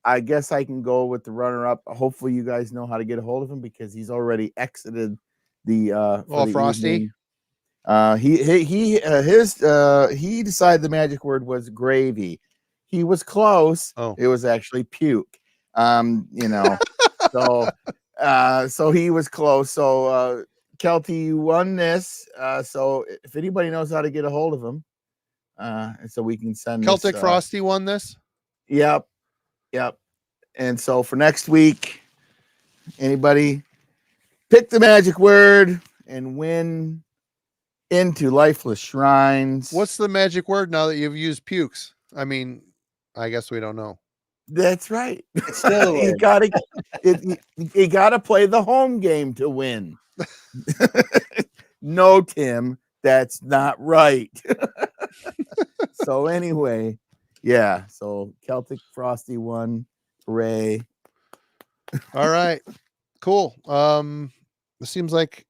I guess I can go with the runner up. Hopefully you guys know how to get a hold of him because he's already exited the for the Frosty. evening. He decided the magic word was gravy. He was close. Oh. It was actually puke. So he was close. So Kelty, you won this. So if anybody knows how to get a hold of him, and so we can send Celtic this, Frosty won this. Yep. And so for next week, anybody pick the magic word and win into lifeless shrines. What's the magic word now that you've used pukes? I mean, I guess we don't know. That's right. It's still you gotta play the home game to win. No, Tim, that's not right. So anyway, yeah. So Celtic Frosty won. Hooray. All right. Cool. It seems like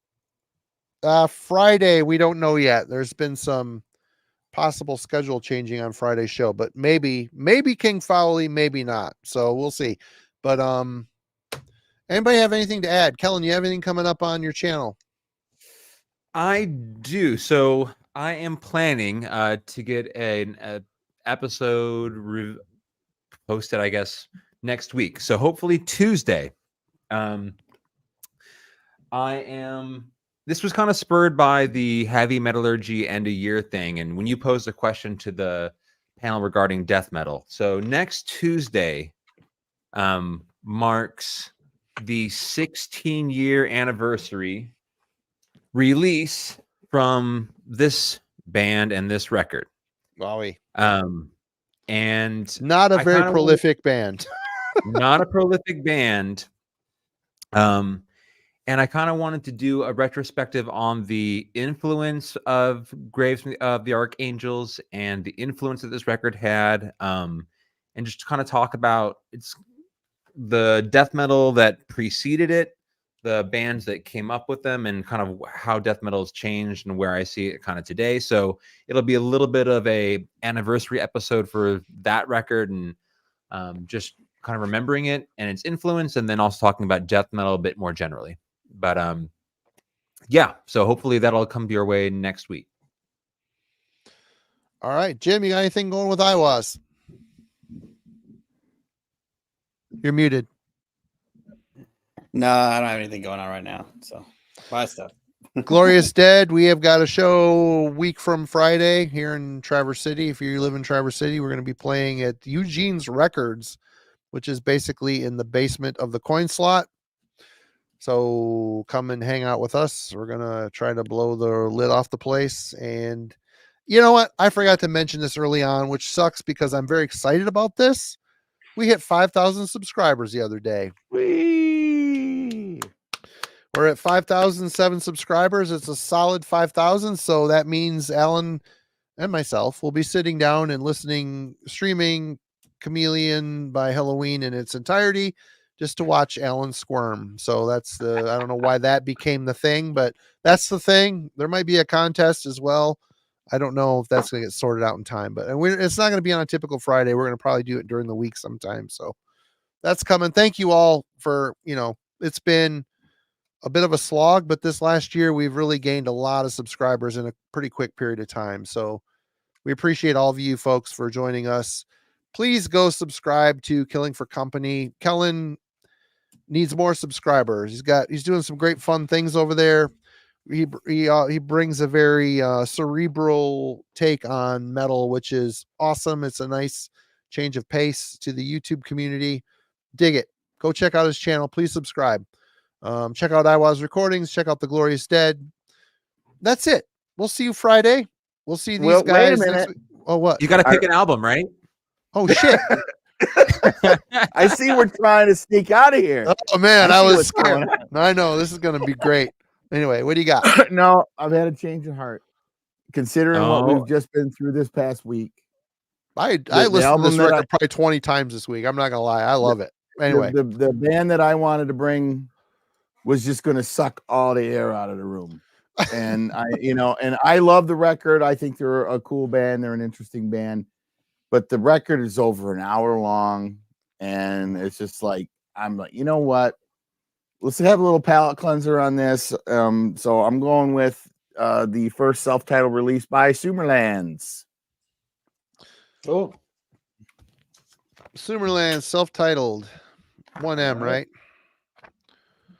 Friday, we don't know yet. There's been some possible schedule changing on Friday's show, but maybe King Fowley, maybe not. So we'll see. But anybody have anything to add? Kellen, you have anything coming up on your channel? I do. So I am planning to get an episode posted, I guess, next week. So hopefully Tuesday. This was kind of spurred by the heavy metallurgy end of year thing. And when you posed a question to the panel regarding death metal. So next Tuesday marks the 16-year anniversary release from this band and this record. Wowie. And not a very prolific band. Not a prolific band. And I kind of wanted to do a retrospective on the influence of Graves of the Archangels and the influence that this record had, and just kind of talk about the death metal that preceded it, the bands that came up with them, and kind of how death metal has changed and where I see it kind of today. So it'll be a little bit of a anniversary episode for that record, and just kind of remembering it and its influence, and then also talking about death metal a bit more generally. But yeah, so hopefully that'll come your way next week. All right, Jim, you got anything going with IWAS? You're muted. No, I don't have anything going on right now. So buy stuff. Glorious Dead. We have got a show a week from Friday here in Traverse City. If you live in Traverse City, we're going to be playing at Eugene's Records, which is basically in the basement of the coin slot. So come and hang out with us. We're going to try to blow the lid off the place. And you know what? I forgot to mention this early on, which sucks because I'm very excited about this. We hit 5,000 subscribers the other day. We're at 5,007 subscribers. It's a solid 5,000. So that means Alan and myself will be sitting down and streaming Chameleon by Halloween in its entirety, just to watch Alan squirm. So I don't know why that became the thing, but that's the thing. There might be a contest as well. I don't know if that's going to get sorted out in time, but it's not going to be on a typical Friday. We're going to probably do it during the week sometime. So that's coming. Thank you all for, it's been a bit of a slog, but this last year we've really gained a lot of subscribers in a pretty quick period of time. So we appreciate all of you folks for joining us. Please go subscribe to Killing for Company. Kellen needs more subscribers. He's doing some great fun things over there. He brings a very cerebral take on metal, which is awesome. It's a nice change of pace to the YouTube community. Dig it. Go check out his channel. Please subscribe. Check out Iwa's recordings. Check out The Glorious Dead. That's it. We'll see you Friday. We'll see these Well, wait a guys next minute. week. Oh, what? You got to pick an album, right? Oh, shit. I see we're trying to sneak out of here. Oh, man, I see was what's scared. going I know. This is going to be great. Anyway, what do you got? No, I've had a change of heart. Considering what Oh. we've just been through this past week. I the listened to album this that record probably 20 times this week. I'm not going to lie. I love it. Anyway. The band that I wanted to bring was just going to suck all the air out of the room. And I love the record. I think they're a cool band. They're an interesting band, but the record is over an hour long. And it's just like, I'm like, you know what? Let's have a little palate cleanser on this. So I'm going with the first self-titled release by Sumerlands. Oh, Sumerland, self-titled. 1M, right?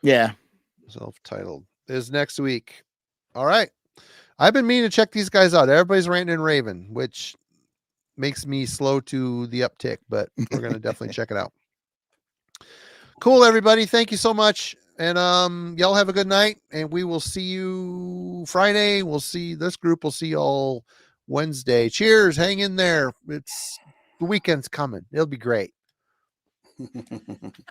Yeah. Self-titled is next week. All right. I've been meaning to check these guys out. Everybody's ranting and raving, which makes me slow to the uptick, but we're going to definitely check it out. Cool, everybody. Thank you so much. And y'all have a good night, and we will see you Friday. We'll see this group. We'll see y'all Wednesday. Cheers. Hang in there. The weekend's coming. It'll be great.